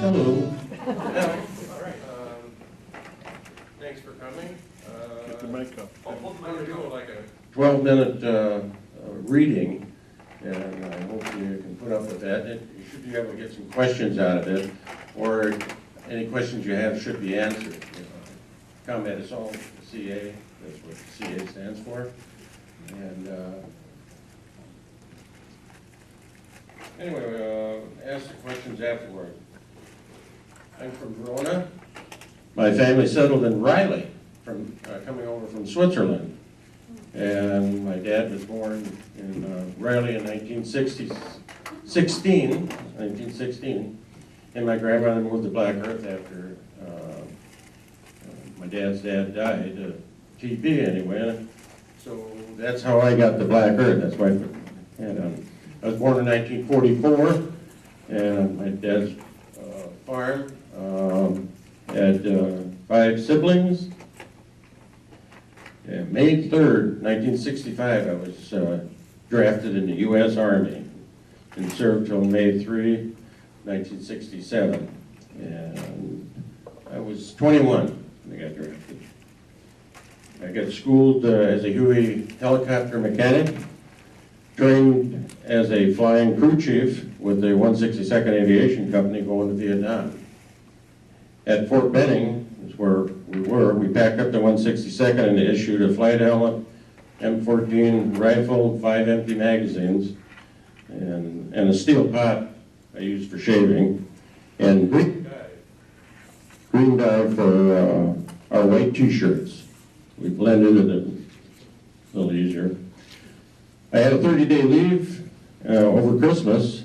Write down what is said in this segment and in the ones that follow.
Hello. All right. Thanks for coming. Get the mic up. I'm going to do like a 12-minute reading, and I hope you can put up with that. You should be able to get some questions out of it, or any questions you have should be answered. Combat Assault, CA, that's what CA stands for. And anyway, ask the questions afterward. I'm from Verona. My family settled in Riley, from coming over from Switzerland. And my dad was born in Riley in 1916, and my grandmother moved to Black Earth after my dad's dad died, TB anyway. So that's how I got the Black Earth. That's why I was born in 1944, and my dad's farm had 5 siblings. And May 3rd, 1965, I was drafted in the U.S. Army and served till May 3, 1967. And I was 21 when I got drafted. I got schooled as a Huey helicopter mechanic, trained as a flying crew chief with the 162nd Aviation Company going to Vietnam. At Fort Benning is where we were. We packed up the 162nd and issued a flight helmet, M14 rifle, 5 empty magazines, and a steel pot I used for shaving, and green dye for our white t-shirts. We blended it a little easier. I had a 30-day leave over Christmas,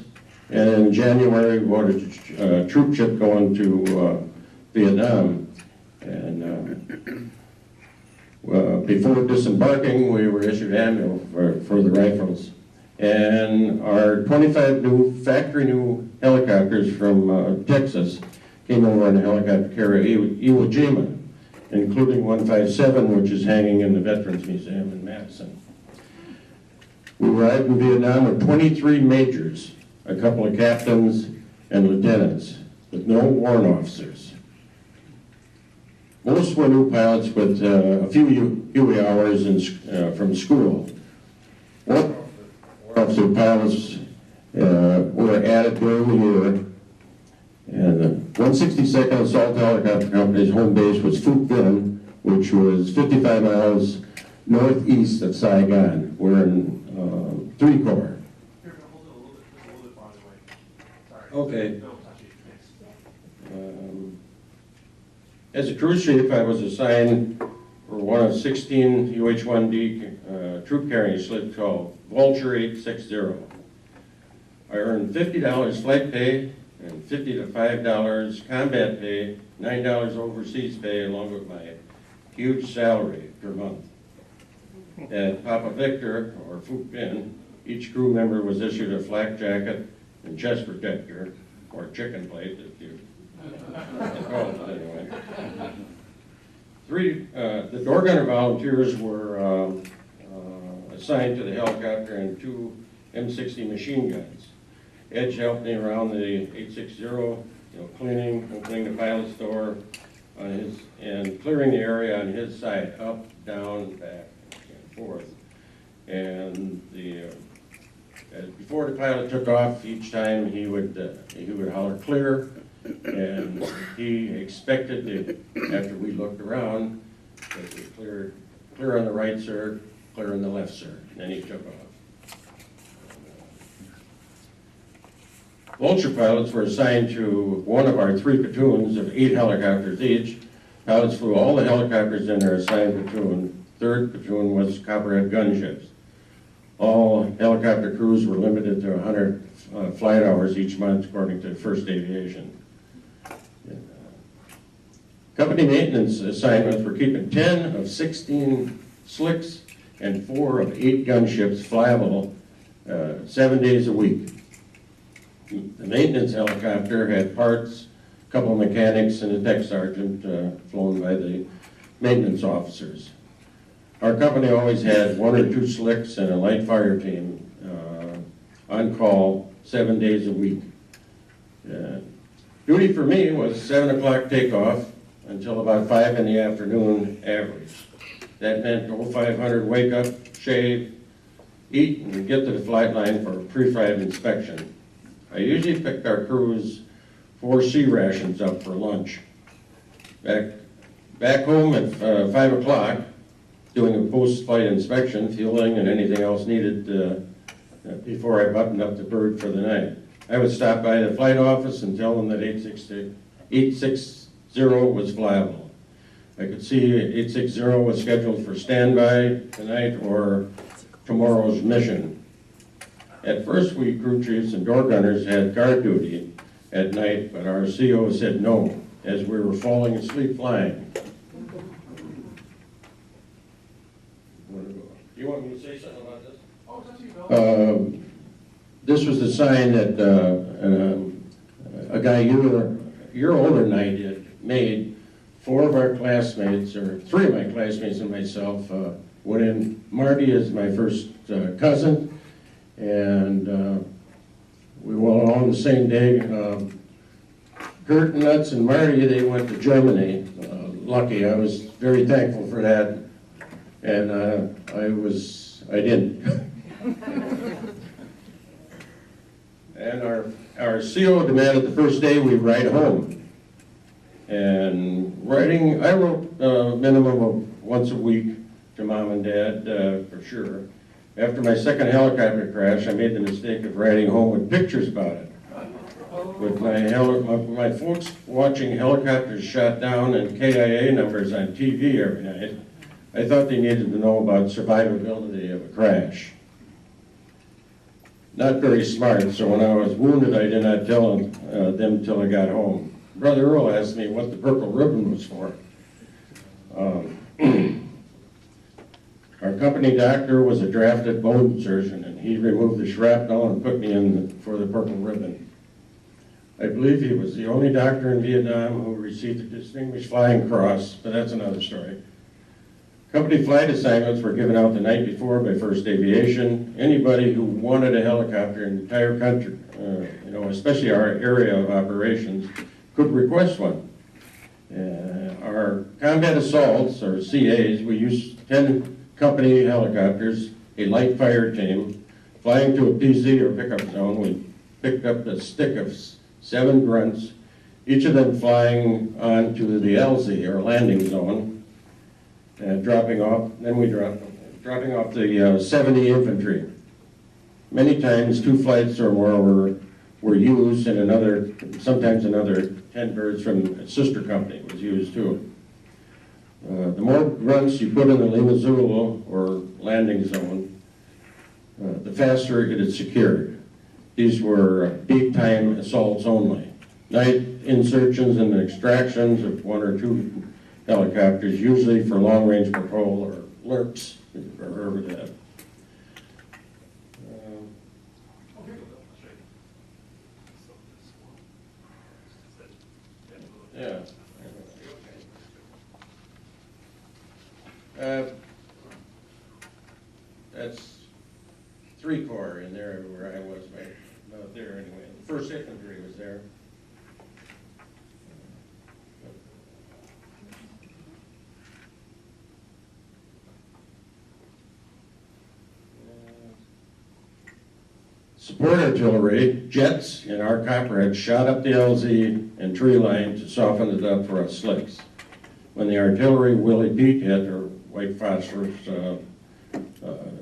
and in January we bought a troop ship going to Vietnam. And before disembarking, we were issued ammo for the rifles. And our 25 factory new helicopters from Texas came over on a helicopter carrier Iwo Jima, including 157, which is hanging in the Veterans Museum in Madison. We arrived in Vietnam with 23 majors, a couple of captains and lieutenants, with no warrant officers. Most were new pilots with a few Huey hours from school. Warrant officer pilots were added during the year. And the 162nd Assault Helicopter Company's home base was Phu Vinh, which was 55 miles northeast of Saigon. We're in 3 Corps. Okay. As a crew chief, I was assigned for one of 16 UH-1D troop carrying slips called Vulture 860. I earned $50 flight pay and $50 to $5 combat pay, $9 overseas pay, along with my huge salary per month. At Papa Victor, or Phu Vinh, each crew member was issued a flak jacket and chest protector, or chicken plate, if you call it anyway. The door gunner volunteers were assigned to the helicopter and 2 M60 machine guns. Edge helped me around the 860, cleaning, opening the pilot's door on his, and clearing the area on his side, up, down, back, and forth. And before the pilot took off, each time he would holler clear, and he expected that after we looked around that we clear on the right, sir, clear on the left, sir, and then he took off. Vulture pilots were assigned to one of our 3 platoons of 8 helicopters each. Pilots flew all the helicopters in their assigned platoon. 3rd platoon was Copperhead gunships. All helicopter crews were limited to 100 flight hours each month, according to First Aviation. Company maintenance assignments were keeping 10 of 16 slicks and 4 of 8 gunships flyable 7 days a week. The maintenance helicopter had parts, a couple of mechanics, and a tech sergeant flown by the maintenance officers. Our company always had 1 or 2 slicks and a light fire team on call 7 days a week. Duty for me was 7 o'clock takeoff until about 5 in the afternoon average. That meant go 500, wake up, shave, eat, and get to the flight line for a pre-flight inspection. I usually picked our crew's 4 sea rations up for lunch. Back home at 5 o'clock, doing a post-flight inspection, fueling, and anything else needed before I buttoned up the bird for the night. I would stop by the flight office and tell them that 860 was flyable. I could see 860 was scheduled for standby tonight or tomorrow's mission. At first, we crew chiefs and door gunners had guard duty at night, but our CO said no, as we were falling asleep flying. Do you want me to say something about this? Oh, it's up to you, Bill. This was the sign that a guy you're older than I did made. 4 of our classmates, or 3 of my classmates and myself, went in. Marty is my first cousin, and we went on the same day. Kurt, Nuts, and Marty, they went to Germany. Lucky, I was very thankful for that, and I didn't. And our CO demanded the first day we ride home. And I wrote a minimum of once a week to Mom and Dad, for sure. After my second helicopter crash, I made the mistake of writing home with pictures about it. With my folks watching helicopters shot down and KIA numbers on TV every night, I thought they needed to know about survivability of a crash. Not very smart, so when I was wounded, I did not tell them till I got home. Brother Earl asked me what the purple ribbon was for. Our company doctor was a drafted bone surgeon, and he removed the shrapnel and put me in for the purple ribbon. I believe he was the only doctor in Vietnam who received the Distinguished Flying Cross, but that's another story. Company flight assignments were given out the night before by First Aviation. Anybody who wanted a helicopter in the entire country, especially our area of operations, could request one. Our combat assaults, or CAs, we used 10 company helicopters, a light fire team. Flying to a PZ or pickup zone, we picked up a stick of 7 grunts, each of them flying onto the LZ, or landing zone, dropping off the 70 infantry. Many times 2 flights or more were used, and sometimes another 10 birds from a sister company was used too. The more grunts you put in the Lima Zulu, or landing zone, the faster it is secured. These were peak time assaults only. Night insertions and extractions of 1 or 2 helicopters, usually for long-range patrol or lurks, if you've ever heard of that. Yeah. That's 3 Corps in there where I was, about there anyway. The 1st Infantry was there. Support artillery, jets, and our copperheads shot up the LZ and tree line to soften it up for us slicks. When the artillery Willie Pete hit, or white phosphorus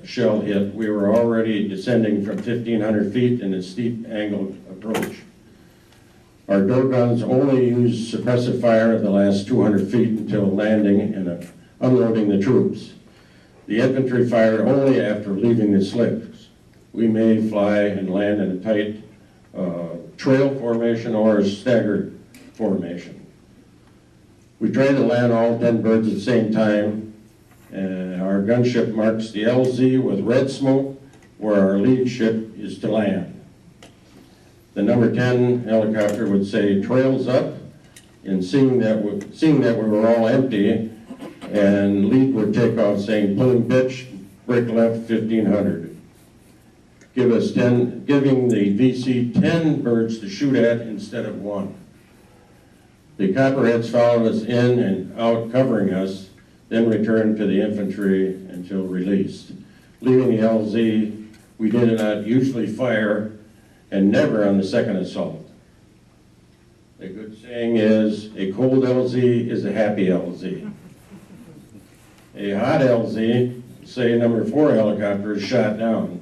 shell hit, we were already descending from 1,500 feet in a steep angled approach. Our door guns only used suppressive fire the last 200 feet until landing and unloading the troops. The infantry fired only after leaving the slicks. We may fly and land in a tight trail formation or a staggered formation. We try to land all 10 birds at the same time. Our gunship marks the LZ with red smoke where our lead ship is to land. The number 10 helicopter would say trails up, and seeing that we were all empty, and lead would take off saying pulling pitch, break left 1500. Giving the VC 10 birds to shoot at instead of 1. The Copperheads followed us in and out covering us, then returned to the infantry until released. Leaving the LZ, we did not usually fire and never on the second assault. The good saying is, a cold LZ is a happy LZ. A hot LZ, say number 4 helicopter, is shot down.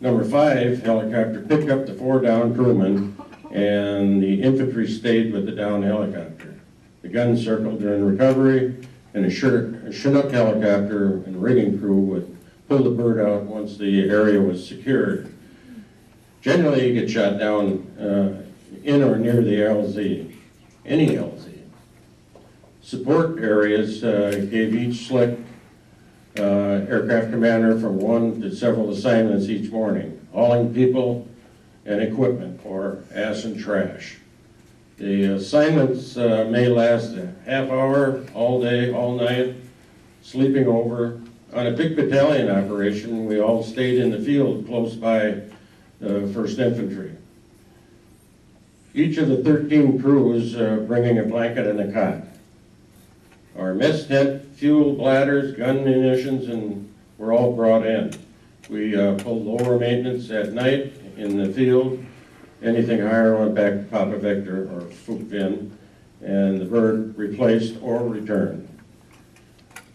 Number 5 helicopter picked up the 4 downed crewmen, and the infantry stayed with the downed helicopter. The gun circled during recovery, and a Chinook helicopter and rigging crew would pull the bird out once the area was secured. Generally, you get shot down in or near the LZ, any LZ. Support areas gave each slick aircraft commander from 1 to several assignments each morning, hauling people and equipment or ass and trash. The assignments may last a half hour, all day, all night, sleeping over. On a big battalion operation, we all stayed in the field close by 1st Infantry. Each of the 13 crews bringing a blanket and a cot. Our mess tent, fuel bladders, gun munitions, and were all brought in. We pulled lower maintenance at night in the field. Anything higher went back to Papa Victor or Fukvin, and the bird replaced or returned.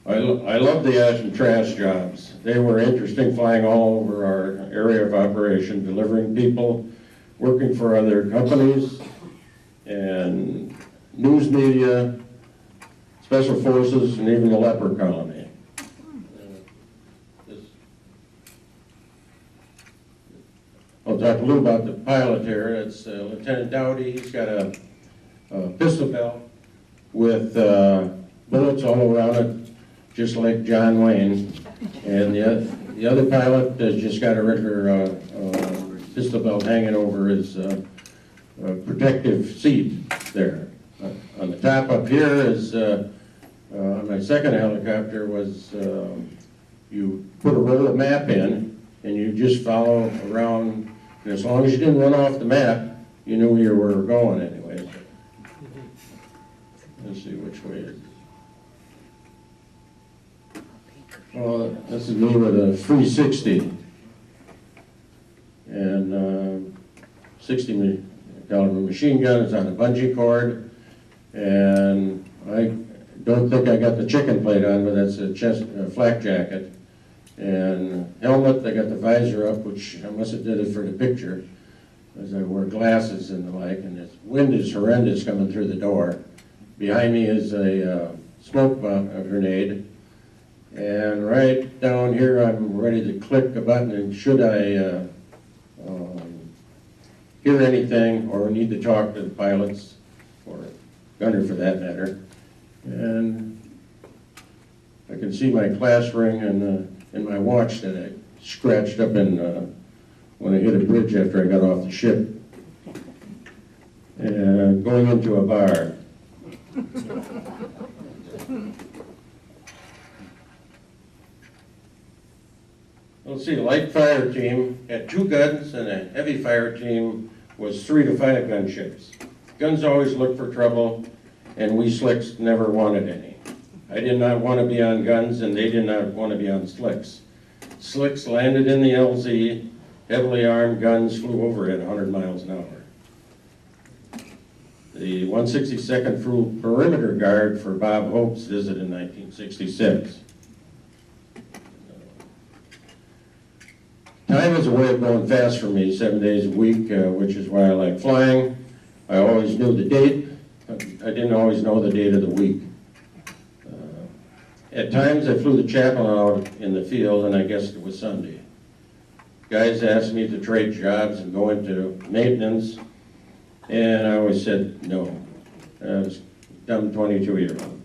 I love the ash and trash jobs. They were interesting, flying all over our area of operation, delivering people, working for other companies, and news media, special forces, and even the leper colony. I'll talk a little about the pilot here. It's Lieutenant Dowdy. He's got a pistol belt with bullets all around it, just like John Wayne. And the other pilot has just got a regular pistol belt hanging over his protective seat there. On the top up here is, my second helicopter was, you put a roll of map in and you just follow around, and as long as you didn't run off the map, you knew where you were going anyway. Let's see which way it is. Well, this is me with a 360 and 60 caliber machine gun. It's on a bungee cord, and I don't think I got the chicken plate on, but that's a flak jacket. And helmet, I got the visor up, which I must have did it for the picture, as I wear glasses and the like, and the wind is horrendous coming through the door. Behind me is a smoke bomb, a grenade. And right down here, I'm ready to click a button, and should I hear anything or need to talk to the pilots, or gunner for that matter. And I can see my class ring and my watch that I scratched up in when I hit a bridge after I got off the ship. And going into a bar. Let's see, a light fire team had 2 guns, and a heavy fire team was 3 to 5 gunships. Guns always looked for trouble, and we slicks never wanted any. I did not want to be on guns, and they did not want to be on slicks. Slicks landed in the LZ, heavily armed guns flew over at 100 miles an hour. The 162nd flew perimeter guard for Bob Hope's visit in 1966. Time is a way of going fast for me, 7 days a week, which is why I like flying. I always knew the date. I didn't always know the date of the week. At times I flew the chaplain out in the field, and I guessed it was Sunday. Guys asked me to trade jobs and go into maintenance, and I always said no. I was a dumb 22-year-old.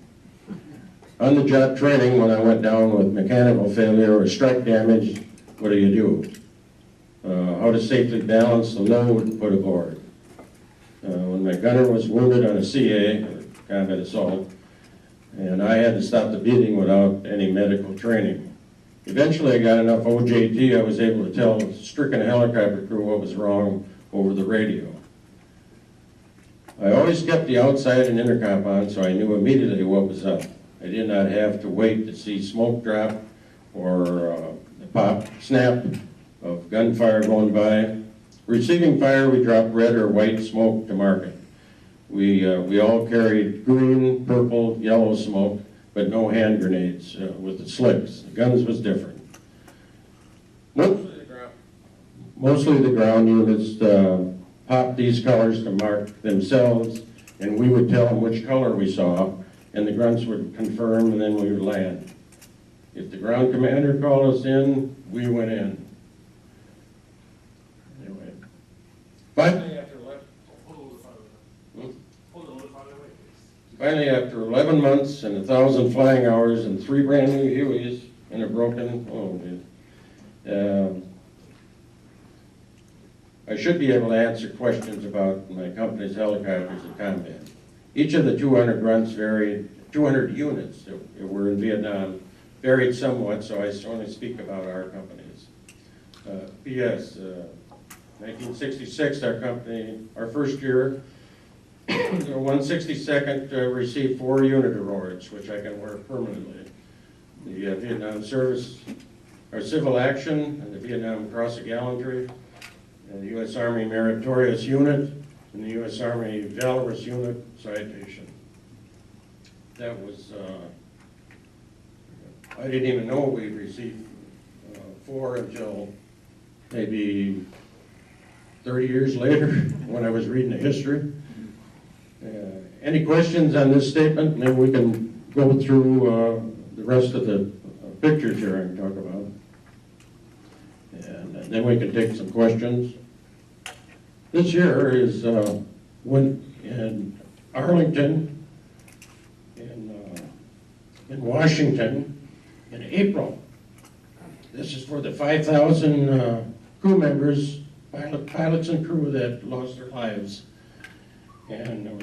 On-the-job training, when I went down with mechanical failure or strike damage, what do you do? How to safely balance the load put aboard. When my gunner was wounded on a CA, or combat assault, and I had to stop the beating without any medical training. Eventually I got enough OJT, I was able to tell a stricken helicopter crew what was wrong over the radio. I always kept the outside and intercom on, so I knew immediately what was up. I did not have to wait to see smoke drop or the pop, snap of gunfire going by. Receiving fire, we dropped red or white smoke to market. We all carried green, purple, yellow smoke, but no hand grenades with the slicks. The guns was different. Mostly the ground units popped these colors to mark themselves, and we would tell them which color we saw, and the grunts would confirm, and then we would land. If the ground commander called us in, we went in. Anyway. Finally, after 11 months and 1,000 flying hours and 3 brand new Hueys and a broken, I should be able to answer questions about my company's helicopters in combat. Each of the 200 grunts varied, 200 units that were in Vietnam varied somewhat, so I only speak about our companies. P.S. 1966, our company, our first year, the 162nd received 4 unit awards, which I can wear permanently. The Vietnam Service, our Civil Action, and the Vietnam Cross of Gallantry, and the U.S. Army Meritorious Unit, and the U.S. Army Valorous Unit Citation. That was, I didn't even know we received 4 until maybe 30 years later when I was reading the history. Any questions on this statement? Maybe we can go through the rest of the pictures here I can talk about. And then we can take some questions. This year is when in Arlington, in Washington, in April. This is for the 5,000 crew members, pilots and crew that lost their lives. And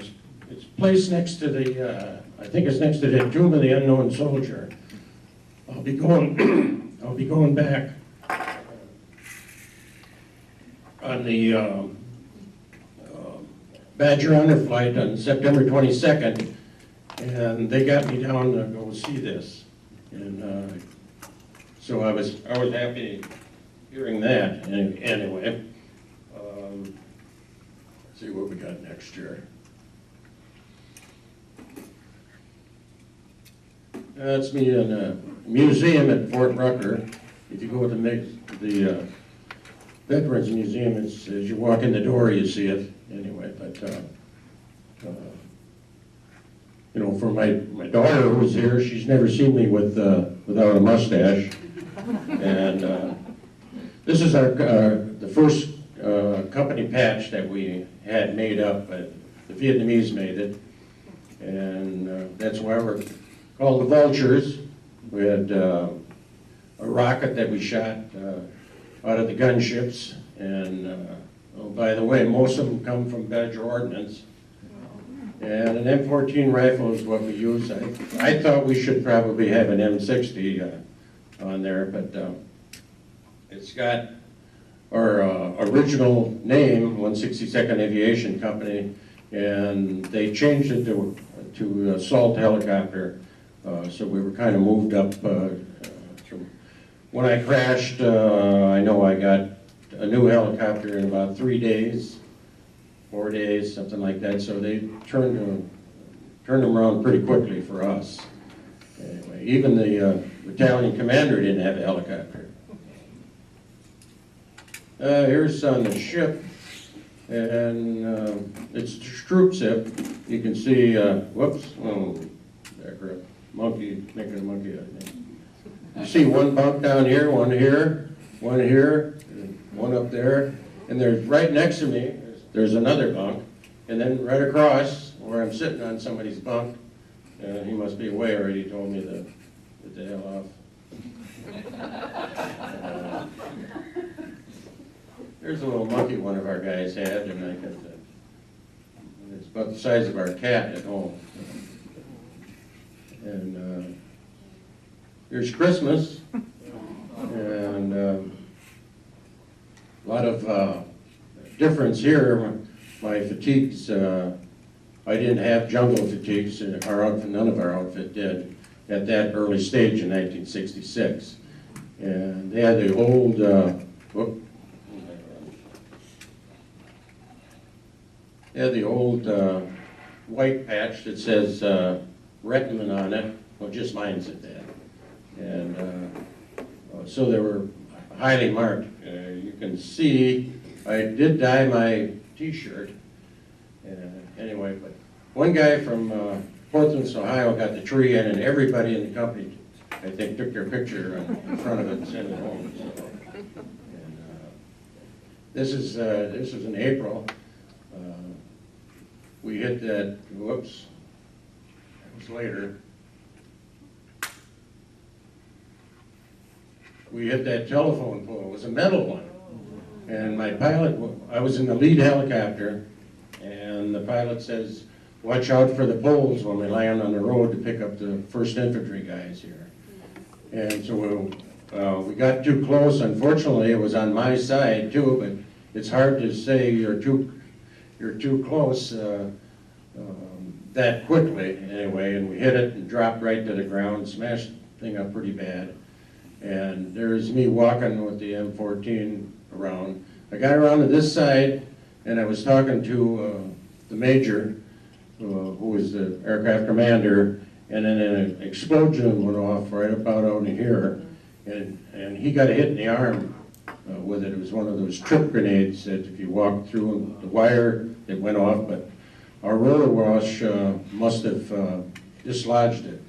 it's placed next to the, I think it's next to the Tomb of the Unknown Soldier. I'll be going back on the Badger Honor flight on September 22nd, and they got me down to go see this. And so I was happy hearing that. Anyway, let's see what we got next year. That's me in a museum at Fort Rucker. If you go to the Veterans Museum, it's, as you walk in the door, you see it. Anyway, but you know, for my daughter who's here, she's never seen me without a mustache. And this is the first company patch that we had made up. The Vietnamese made it, and that's why we're called the Vultures. We had a rocket that we shot out of the gunships, and oh, by the way, most of them come from Badger Ordnance. And an M14 rifle is what we use. I thought we should probably have an M60 on there, but it's got our original name, 162nd Aviation Company, and they changed it to assault helicopter. So we were kind of moved up. When I crashed, I know I got a new helicopter in about 3 days, 4 days, something like that. So they turned them around pretty quickly for us. Anyway, even the battalion commander didn't have a helicopter. Here's on the ship, and it's troop ship. You can see, whoops, oh, there, monkey, making a monkey out of me. You see one bunk down here, one here, and one up there, and there's right next to me, there's another bunk, and then right across where I'm sitting on somebody's bunk, he must be away already, he told me to get the hell off. There's a little monkey one of our guys had, and it's about the size of our cat at home. And here's Christmas, and a lot of difference here. My fatigues I didn't have jungle fatigues, and our outfit, none of our outfit did, at that early stage in 1966. And they had the old, they had the old white patch that says Rettman on it. Well, just mine said that. And so they were highly marked. You can see I did dye my t-shirt. Anyway, but one guy from Portland, Ohio got the tree in, and everybody in the company, I think, took their picture in front of it and sent it home. So, and, this was in April. We hit that, whoops, that was later. We hit that telephone pole. It was a metal one. And my pilot, I was in the lead helicopter, and the pilot says, watch out for the poles when we land on the road to pick up the 1st Infantry guys here. And so we got too close. Unfortunately, it was on my side too, but it's hard to say you're too close that quickly anyway. And we hit it and dropped right to the ground, smashed the thing up pretty bad. And there's me walking with the M14 around. I got around to this side, and I was talking to the major, who was the aircraft commander, and then an explosion went off right about out in here, and he got a hit in the arm with it. It was one of those trip grenades that if you walked through the wire, it went off, but our rotor wash must have dislodged it.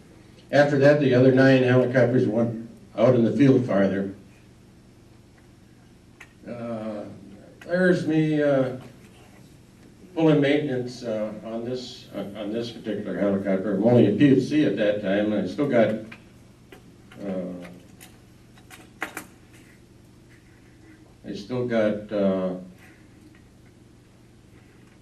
After that, the other 9 helicopters went out in the field farther. There's me pulling maintenance on this particular helicopter. I'm only a PFC at that time, and I still got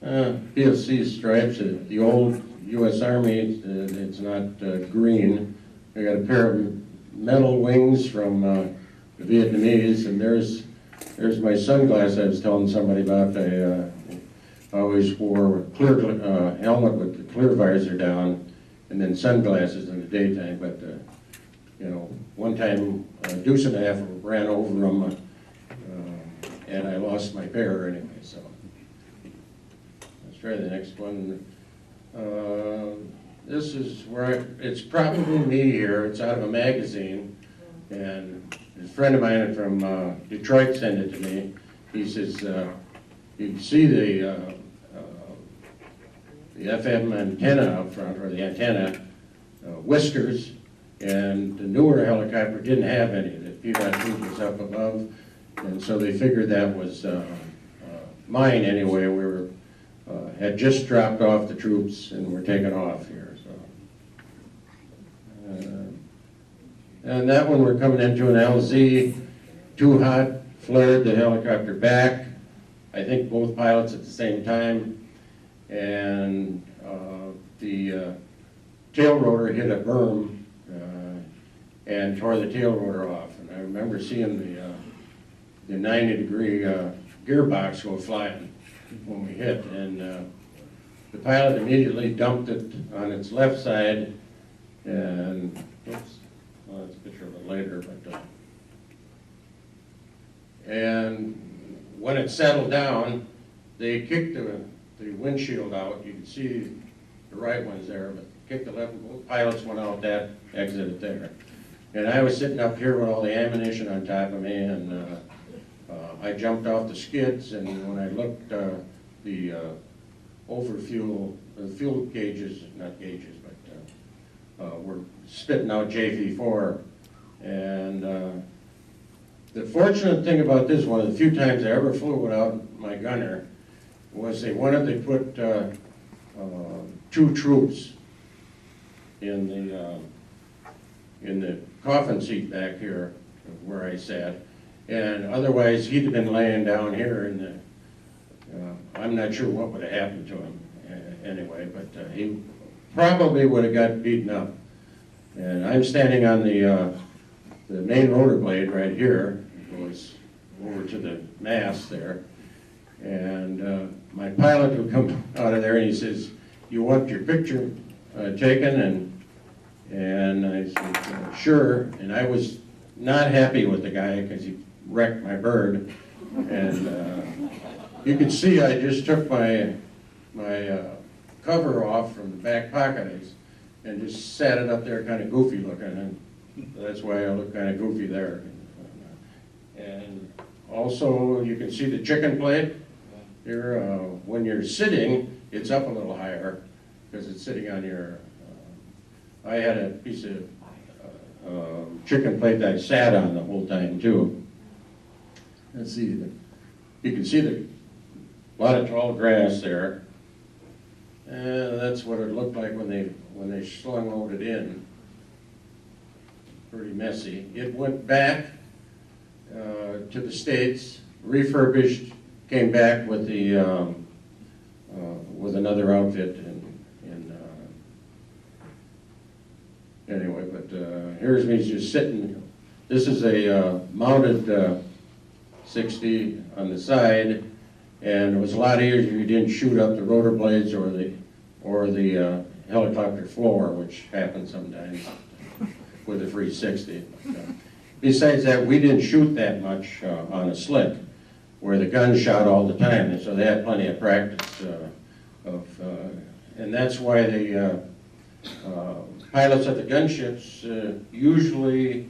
PFC stripes. The old U.S. Army, it's not green. I got a pair of metal wings from the Vietnamese, and there's my sunglasses I was telling somebody about. I always wore a clear helmet with the clear visor down, and then sunglasses in the daytime. But you know, one time a deuce and a half ran over them, and I lost my pair anyway. So let's try the next one. This is where it's probably me here. It's out of a magazine, and a friend of mine from Detroit sent it to me. He says, you can see the FM antenna up front, or the antenna whiskers, and the newer helicopter didn't have any. The P-dot tube was up above, and so they figured that was mine anyway. We were had just dropped off the troops and were taking off here. And that one we're coming into an LZ, too hot, flared the helicopter back. I think both pilots at the same time. And the tail rotor hit a berm and tore the tail rotor off. And I remember seeing the 90-degree gearbox go flying when we hit. And the pilot immediately dumped it on its left side, and oops, well, that's a picture of it later, but and when it settled down, they kicked the windshield out. You can see the right one's there, but kicked the left, both pilots went out that exit there. And I was sitting up here with all the ammunition on top of me, and I jumped off the skids, and when I looked, the overfuel, the fuel gauges, not gauges, but were spitting out JV4. And the fortunate thing about this, one of the few times I ever flew without my gunner, was they wanted to put 2 troops in the coffin seat back here where I sat, and otherwise he'd have been laying down here in the, I'm not sure what would have happened to him anyway, but he probably would have got beaten up. And I'm standing on the main rotor blade right here. It goes over to the mast there. And my pilot would come out of there and he says, you want your picture taken? And I said, sure. And I was not happy with the guy because he wrecked my bird. And you can see I just took my cover off from the back pocket and just sat it up there kind of goofy looking. And that's why I look kind of goofy there. And also you can see the chicken plate here. When you're sitting, it's up a little higher because it's sitting on your, I had a piece of chicken plate that I sat on the whole time too. Let's see, you can see a lot of tall grass there. And that's what it looked like when they slung loaded in. Pretty messy. It went back to the States, refurbished, came back with the with another outfit. Anyway, but here's me just sitting. This is a mounted 60 on the side, and it was a lot easier if you didn't shoot up the rotor blades or the helicopter floor, which happens sometimes with a 360. Besides that, we didn't shoot that much on a slick, where the gun shot all the time, and so they had plenty of practice and that's why the pilots at the gunships usually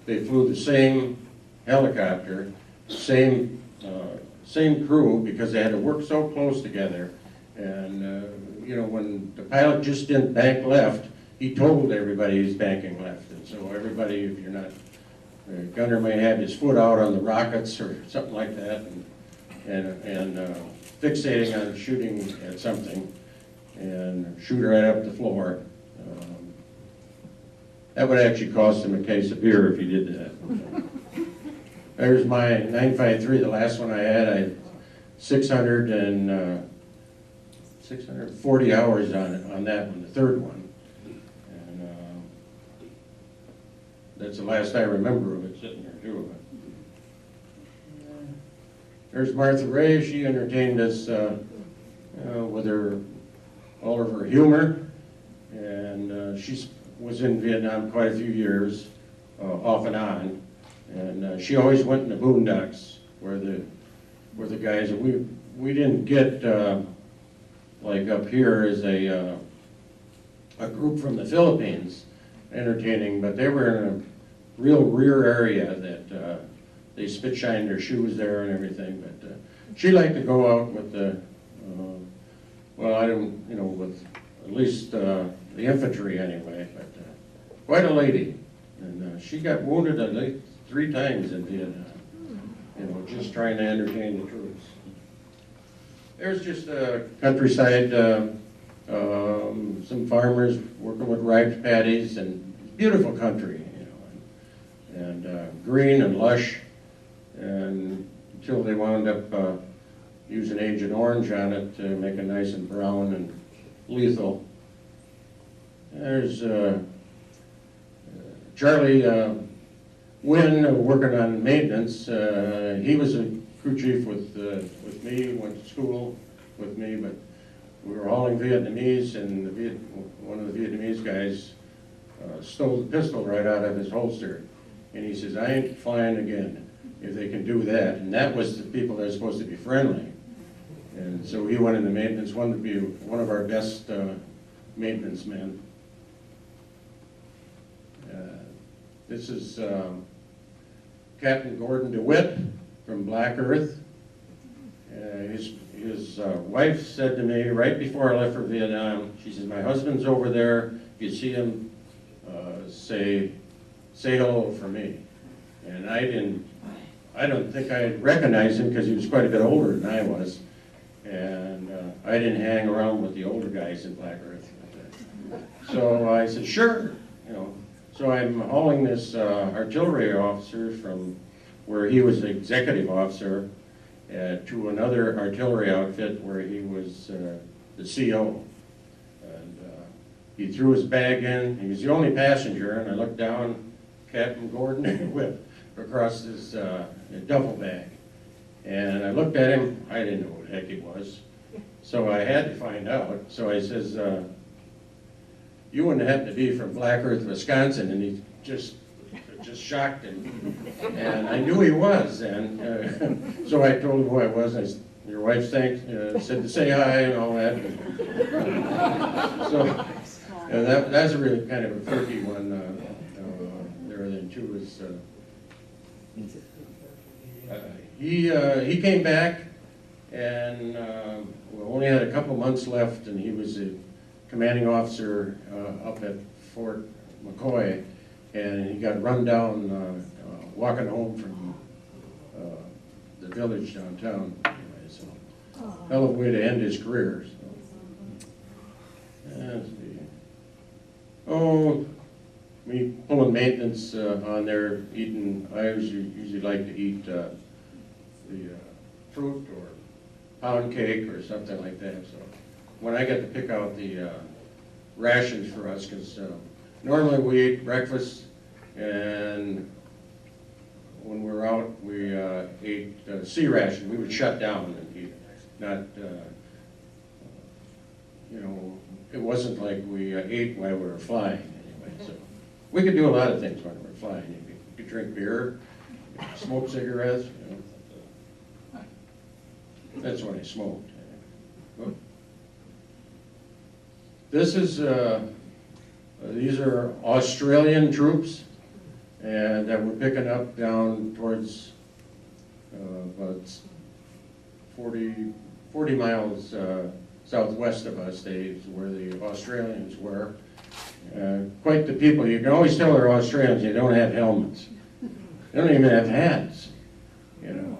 they flew the same helicopter, same crew, because they had to work so close together. And you know, when the pilot just didn't bank left, he told everybody he's banking left, and so everybody, if you're not, the gunner may have his foot out on the rockets or something like that, and fixating on shooting at something, and shoot right up the floor. That would actually cost him a case of beer if he did that. There's my 953, the last one I had 640 hours on that one, the third one. And that's the last I remember of it sitting there too. There's Martha Ray. She entertained us with all of her humor, and she was in Vietnam quite a few years, off and on, and she always went in the boondocks where the guys. We didn't get like up here as a group from the Philippines entertaining, but they were in a real rear area that they spit shined their shoes there and everything. But she liked to go out with the well, I don't, you know, with at least the infantry anyway, but quite a lady. And she got wounded at least 3 times in Vietnam, you know, just trying to entertain the troops. There's just a countryside, some farmers working with ripe paddies, and beautiful country, you know, and green and lush, and until they wound up using Agent Orange on it to make it nice and brown and lethal. There's Charlie Wynn working on maintenance. He was a crew chief with me, went to school with me, but we were hauling Vietnamese, and one of the Vietnamese guys stole the pistol right out of his holster. And he says, I ain't flying again if they can do that. And that was the people that are supposed to be friendly. And so he went into maintenance, wanted to be one of our best maintenance men. This is Captain Gordon DeWitt from Black Earth. His wife said to me right before I left for Vietnam, she said, my husband's over there, if you see him, say hello for me. And I don't think I recognized him because he was quite a bit older than I was. And I didn't hang around with the older guys in Black Earth. So I said, sure, you know. So I'm hauling this artillery officer from where he was the executive officer to another artillery outfit where he was the CO. And he threw his bag in. He was the only passenger, and I looked down, Captain Gordon whipped across his duffel bag. And I looked at him. I didn't know who the heck he was. So I had to find out. So I says, you wouldn't happen to be from Black Earth, Wisconsin? And he just shocked him. And I knew he was. And so I told him who I was. I said, your wife said to say hi and all that. So that's a really kind of a quirky one there then too. Is he came back and we only had a couple months left, and he was a commanding officer up at Fort McCoy, and he got run down walking home from the village downtown. Anyway, so hell of a way to end his career. So. Let's see. Oh, me pulling maintenance on there, eating. I usually like to eat the fruit or pound cake or something like that. So when I get to pick out the rations for us, because normally we eat breakfast, and when we were out, we ate sea ration. We would shut down and eat, not, you know, it wasn't like we ate while we were flying anyway. So we could do a lot of things when we were flying. You could drink beer, smoke cigarettes. You know. That's when I smoked. This is, these are Australian troops, and that we're picking up down towards about 40 miles southwest of us. Where the Australians were. Quite the people. You can always tell they're Australians. They don't have helmets. They don't even have hats. You know,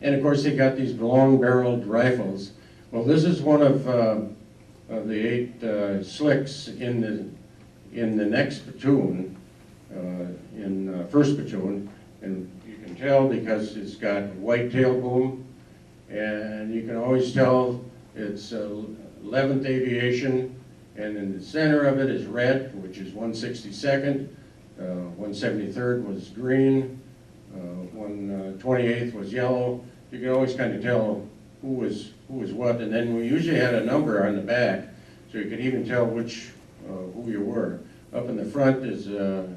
and of course they got these long-barreled rifles. Well, this is one of the 8 slicks in the next platoon, in first platoon, and you can tell because it's got white tail boom, and you can always tell it's 11th Aviation, and in the center of it is red, which is 162nd, 173rd was green, 128th was yellow. You can always kind of tell who was what, and then we usually had a number on the back, so you could even tell which who you were. Up in the front is the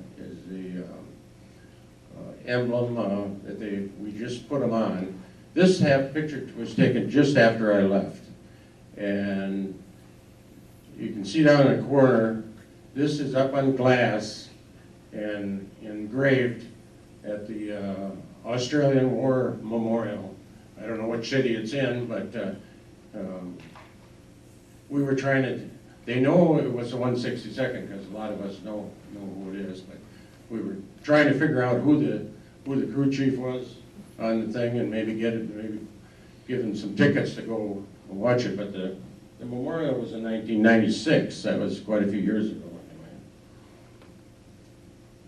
emblem that we just put them on. This picture was taken just after I left, and you can see down in the corner. This is up on glass and engraved at the Australian War Memorial. I don't know what city it's in, but we were trying to, they know it was the 162nd because a lot of us know who it is, but we were trying to figure out who the crew chief was on the thing and maybe give him some tickets to go watch it. But the memorial was in 1996. That was quite a few years ago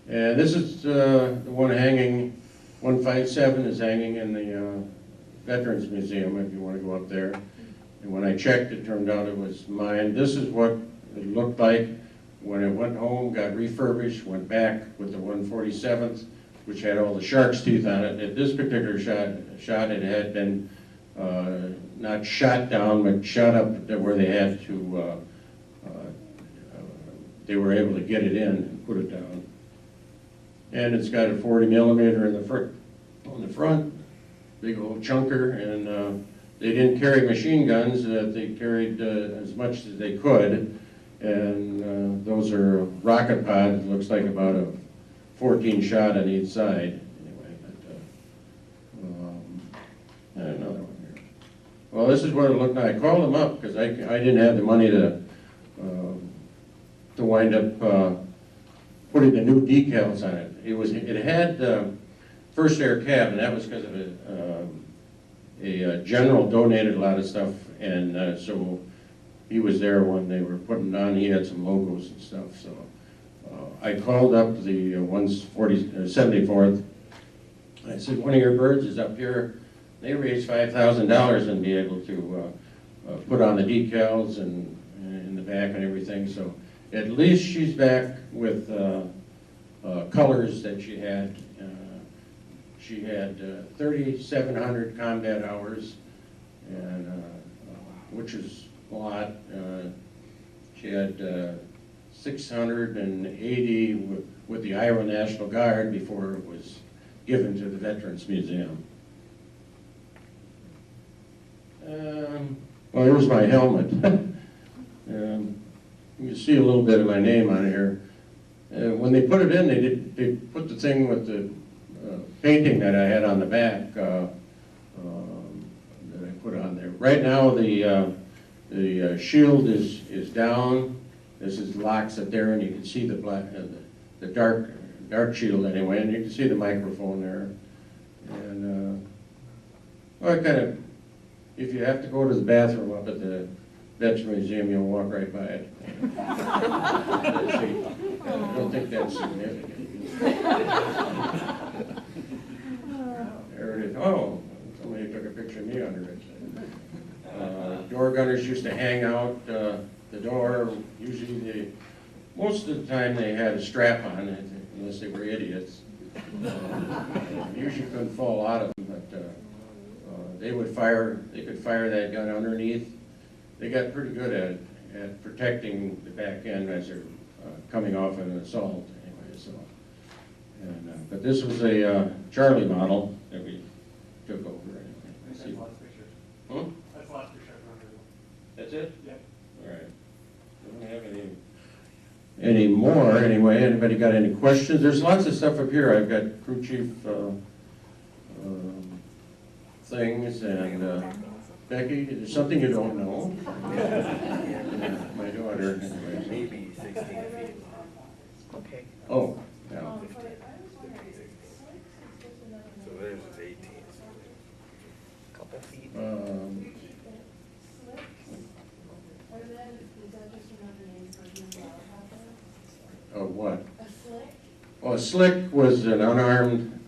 anyway. And this is the one hanging, 157 is hanging in the Veterans Museum, if you want to go up there. And when I checked, it turned out it was mine. This is what it looked like when it went home, got refurbished, went back with the 147th, which had all the shark's teeth on it. At this particular shot, it had been not shot down, but shot up to where they had to, they were able to get it in and put it down. And it's got a 40 millimeter on the front, big old chunker, and they didn't carry machine guns. They carried as much as they could, and those are rocket pods. Looks like about a 14 shot on each side. Anyway, but another one here. Well, this is what it looked like. I called them up because I didn't have the money to wind up putting the new decals on it. It had first air cab, and that was because of a general donated a lot of stuff, and so he was there when they were putting it on. He had some logos and stuff. So I called up the 74th. I said, one of your birds is up here. They raised $5,000 and be able to put on the decals and in the back and everything. So at least she's back with colors that she had. She had 3,700 combat hours and which is a lot. She had 680 with the Iowa National Guard before it was given to the Veterans Museum. Well, here's my helmet. You can see a little bit of my name on here. When they put it in, they put the thing with the painting that I had on the back that I put on there. Right now, the shield is down. This is locks it there, and you can see the black, the dark shield anyway, and you can see the microphone there. And well, if you have to go to the bathroom up at the Veterans Museum, you'll walk right by it. See, I don't think that's significant. There it is. Oh, somebody took a picture of me under it. Door gunners used to hang out the door. Usually, most of the time they had a strap on it, unless they were idiots. Usually couldn't fall out of them, but they could fire that gun underneath. They got pretty good at protecting the back end as they're coming off an assault anyway. So, but this was a Charlie model that we took over anyway. That's lots of pictures. Huh? That's lots of pictures. That's it? Yep. All right. We don't have any more anyway. Anybody got any questions? There's lots of stuff up here. I've got crew chief things and Becky, there's something you don't know. My daughter, anyway. Maybe 16 feet. Okay. Oh, yeah. So theirs is 18. Couple feet. What? Oh, a slick was an unarmed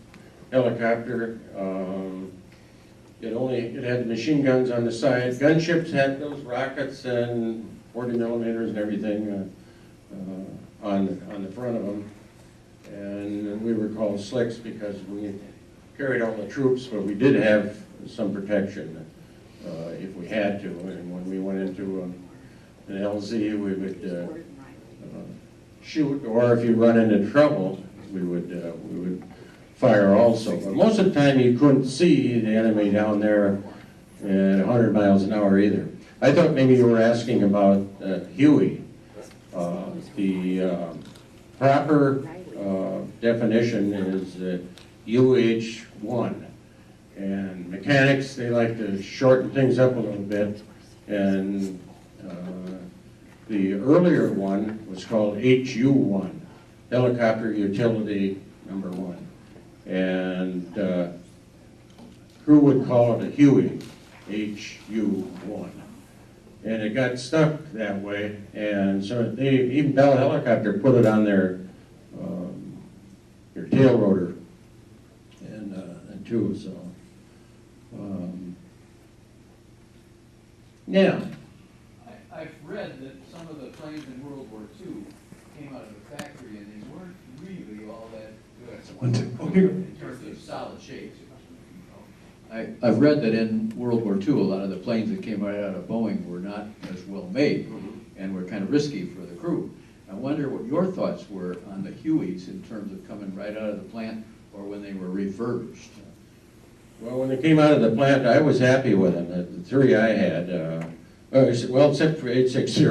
helicopter. It had machine guns on the side. Gunships had those rockets and 40 millimeters and everything on the front of them. And we were called slicks because we carried all the troops, but we did have some protection if we had to. And when we went into an LZ, we would shoot, or if you run into trouble, we would fire also. But most of the time you couldn't see the enemy down there at 100 miles an hour either. I thought maybe you were asking about Huey. The proper definition is UH-1. And mechanics, they like to shorten things up a little bit. And the earlier one was called HU-1, Helicopter Utility Number 1. And crew would call it a Huey, HU-1. And it got stuck that way, and so even Bell Helicopter put it on their tail rotor, and too, so. Yeah. I've read that some of the planes in World War II came out of the factory and they weren't really all that good in terms of solid shapes. I've read that in World War II, a lot of the planes that came right out of Boeing were not as well made and were kind of risky for the crew. I wonder what your thoughts were on the Hueys in terms of coming right out of the plant or when they were refurbished. Well, when they came out of the plant, I was happy with them. The three I had, well, except for 860.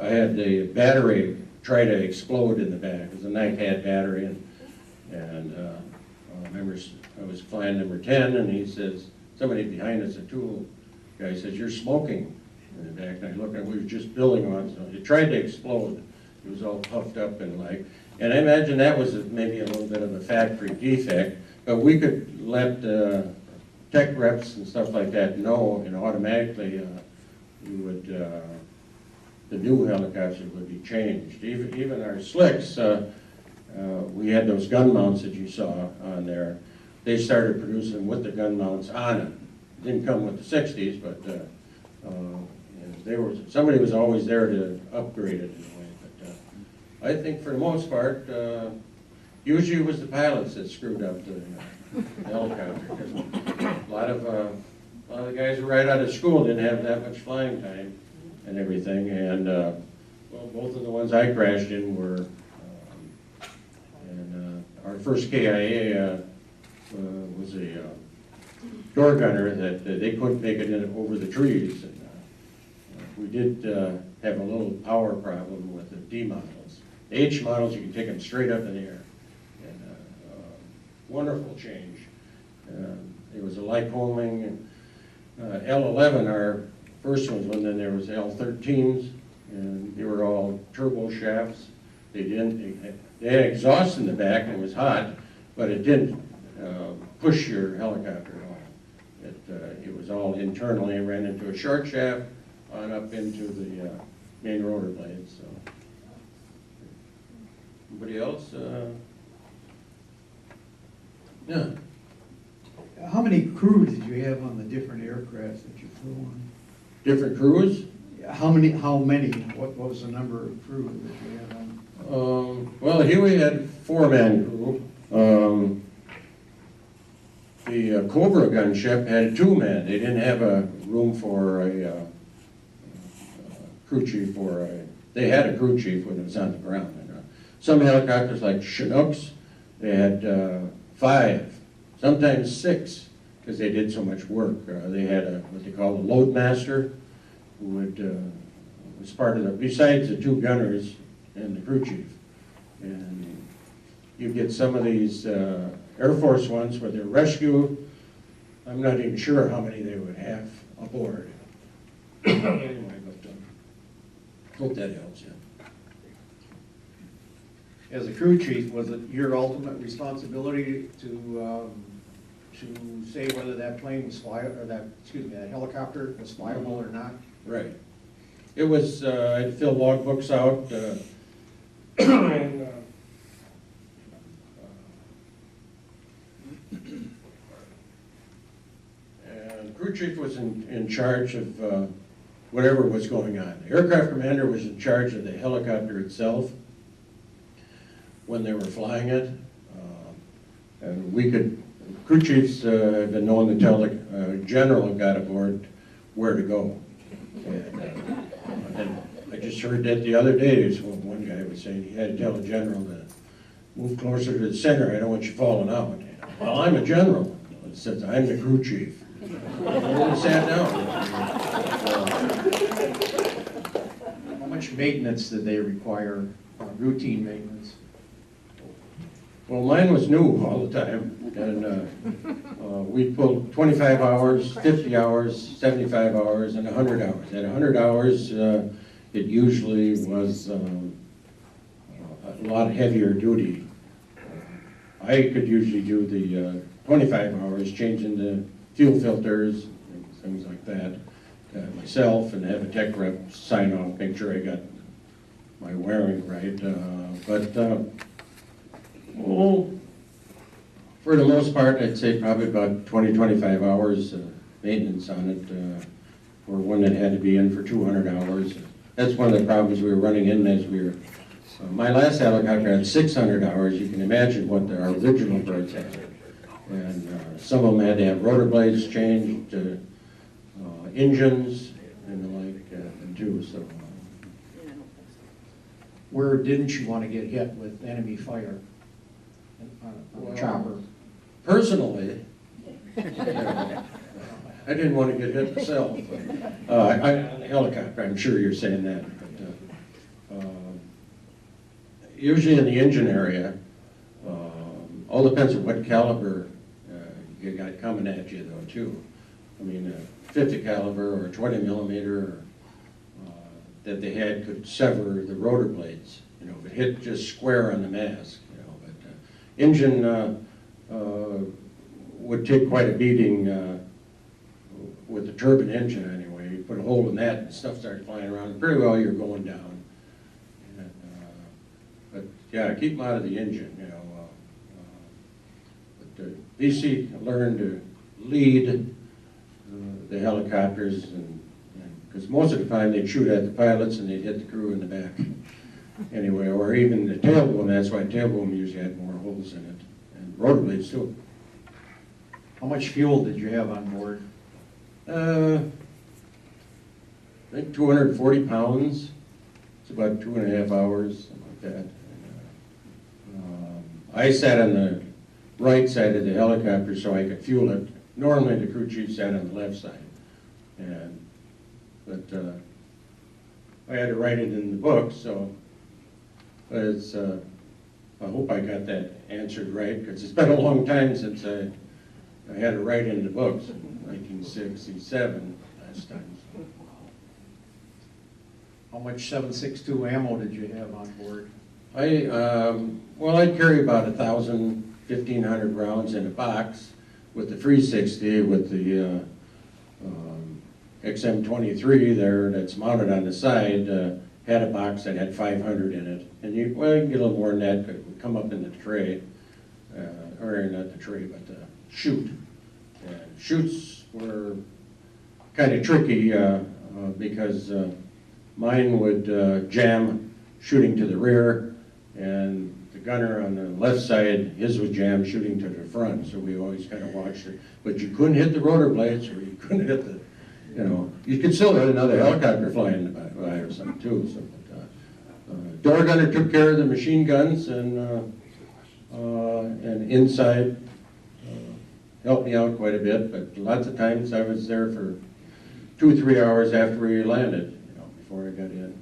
I had the battery try to explode in the back. It was a NICAD battery, and I remember I was flying number 10, and he says, somebody behind us, a tool guy says, "You're smoking," in the back. And I looked, and we were just building on, so it tried to explode. It was all puffed up and like, and I imagine that was maybe a little bit of a factory defect, but we could let tech reps and stuff like that know, and automatically we would, the new helicopters would be changed. Even our slicks, we had those gun mounts that you saw on there. They started producing with the gun mounts on them. Didn't come with the 60s, but somebody was always there to upgrade it in a way. But I think for the most part, usually it was the pilots that screwed up the helicopter. Because a a lot of the guys who right out of school didn't have that much flying time and everything, and, well, both of the ones I crashed in were, and our first KIA was a door gunner that they couldn't make it in over the trees. And, we did have a little power problem with the D models. The H models, you can take them straight up in the air. And wonderful change. It was a Lycoming L11, our first ones, and then there was L13s, and they were all turbo shafts. They had exhaust in the back and it was hot, but it didn't push your helicopter at all. It was all internally and ran into a short shaft on up into the main rotor blades. So, anybody else? Yeah. How many crews did you have on the different aircrafts that you flew on? Different crews? How many, what was the number of crew that you had on? Well, here we had 4-man crew. The Cobra gunship had a 2-man. They didn't have a room for a crew chief or they had a crew chief when it was on the ground. And, some helicopters like Chinooks, they had 5, sometimes 6, because they did so much work. They had what they call a load master, who would, was part of the, besides the 2 gunners and the crew chief. And you get some of these Air Force ones where they're rescue. I'm not even sure how many they would have aboard. Anyway, but hope that helps you. As a crew chief, was it your ultimate responsibility to say whether that plane was flyable, or that helicopter was flyable or not? Right. It was, I'd fill logbooks out, and crew chief was in charge of whatever was going on. The aircraft commander was in charge of the helicopter itself when they were flying it. And we could, crew chiefs have been known to tell the general who got aboard where to go. And I just heard that the other day, so one guy was saying he had to tell the general to move closer to the center, I don't want you falling out. Well, I'm a general. It says, I'm the crew chief. And sat down. How much maintenance did they require, routine maintenance? Well, mine was new all the time, and we pulled 25 hours, 50 hours, 75 hours, and 100 hours. At 100 hours, it usually was a lot heavier duty. I could usually do the 25 hours, changing the fuel filters, things like that, myself, and have a tech rep sign off, make sure I got my wearing right. Well, for the most part, I'd say probably about 20, 25 hours maintenance on it for one that had to be in for 200 hours. That's one of the problems we were running in as we were. My last helicopter had 600 hours. You can imagine what our original birds had. And some of them had to have rotor blades changed, engines, and the like, too. So. Where didn't you want to get hit with enemy fire on a chopper? Personally, I didn't want to get hit myself. On a helicopter, I'm sure you're saying that. But, usually in the engine area, all depends on what caliber you got coming at you, though, too. I mean, a 50 caliber or a 20 millimeter that they had could sever the rotor blades. You know, if it hit just square on the mast. You know, but engine would take quite a beating with the turbine engine anyway. You put a hole in that and stuff starts flying around. And pretty well you're going down. And, but yeah, keep them out of the engine. You know. But VC learned to lead the helicopters, and because most of the time they'd shoot at the pilots and they'd hit the crew in the back anyway, or even the tailboom. That's why tailboom usually had more holes in it, and rotor blades too. How much fuel did you have on board? I think 240 pounds. It's about 2.5 hours, something like that. I sat on the right side of the helicopter so I could fuel it. Normally the crew chief sat on the left side. But I had to write it in the book, so it's, I hope I got that answered right, because it's been a long time since I had to write in the books, 1967 last time. So. How much 7.62 ammo did you have on board? Well, I carry about 1,500 rounds in a box with the 360 with the XM23 there that's mounted on the side. Had a box that had 500 in it, and you can get a little more than that, but it would come up in the tray, or not the tray, but the chute. And chutes were kind of tricky because mine would jam shooting to the rear, and the gunner on the left side, his was jammed shooting to the front, so we always kind of watched it. But you couldn't hit the rotor blades, or you couldn't hit the, you could still hit another helicopter flying by or something too. So, door gunner took care of the machine guns, and inside helped me out quite a bit, but lots of times I was there for 2 or 3 hours after we landed, before I got in.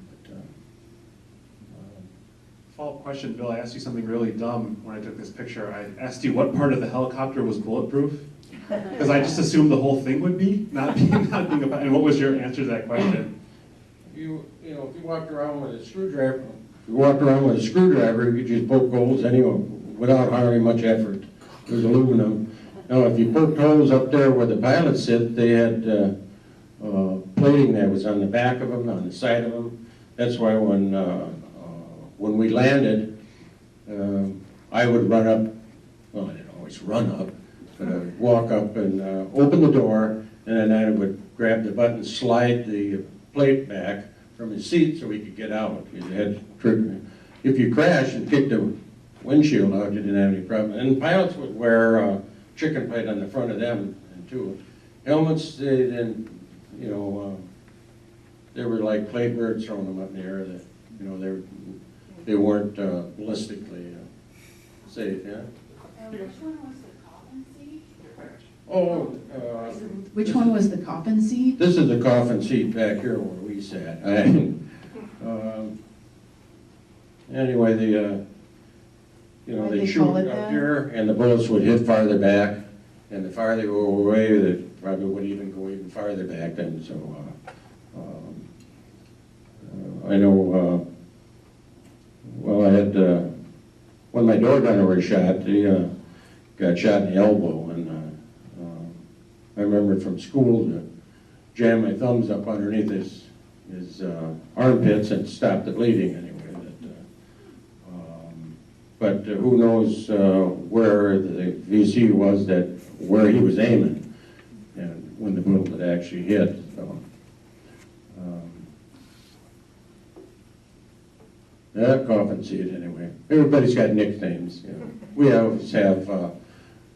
Follow-up question, Bill, I asked you something really dumb when I took this picture. I asked you what part of the helicopter was bulletproof? Because I just assumed the whole thing would be, not being about, and what was your answer to that question? If you walked around with a screwdriver, you could just poke holes anyway, without hardly much effort. It was aluminum. Now, if you poked holes up there where the pilots sit, they had plating that was on the back of them, on the side of them. That's why when we landed, I would run up, well, I didn't always run up, but I would walk up and open the door, and then I would grab the button, slide the plate back from his seat so he could get out. If you crashed and kicked the windshield out, you didn't have any problem. And pilots would wear chicken plate on the front of them, too. Helmets, they didn't, they were like clay birds throwing them up in the air. They weren't ballistically safe, yeah? Which one was the coffin seat? Which one was the coffin seat? This is the coffin seat back here where we sat. Anyway, Why'd they they shoot call it up that? here, and the bullets would hit farther back, and the farther they go away, they probably wouldn't even go even farther back then. So I know. Well, I had when my door gunner was shot, he got shot in the elbow, and I remember from school to jam my thumbs up underneath his armpits and stop the bleeding anyway. But who knows where the VC was, where he was aiming, and when the bullet had actually hit. So, that coffin seat anyway. Everybody's got nicknames. We always have.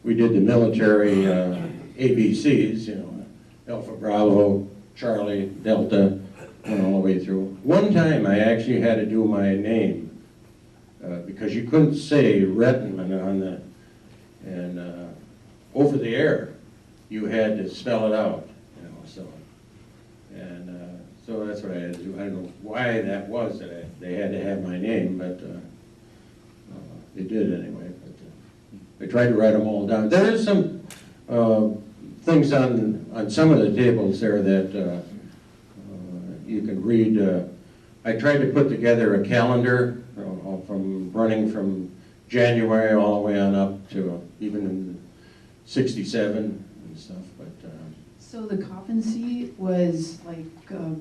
We did the military ABCs. Alpha, Bravo, Charlie, Delta, went all the way through. One time I actually had to do my name. Because you couldn't say Rettenman on and over the air, you had to spell it out, so that's what I had to do. I don't know why that was that they had to have my name, but they did anyway. But I tried to write them all down. There is some things on some of the tables there that you can read. I tried to put together a calendar from running from January all the way on up to even in '67 and stuff. But So the coffin seat was like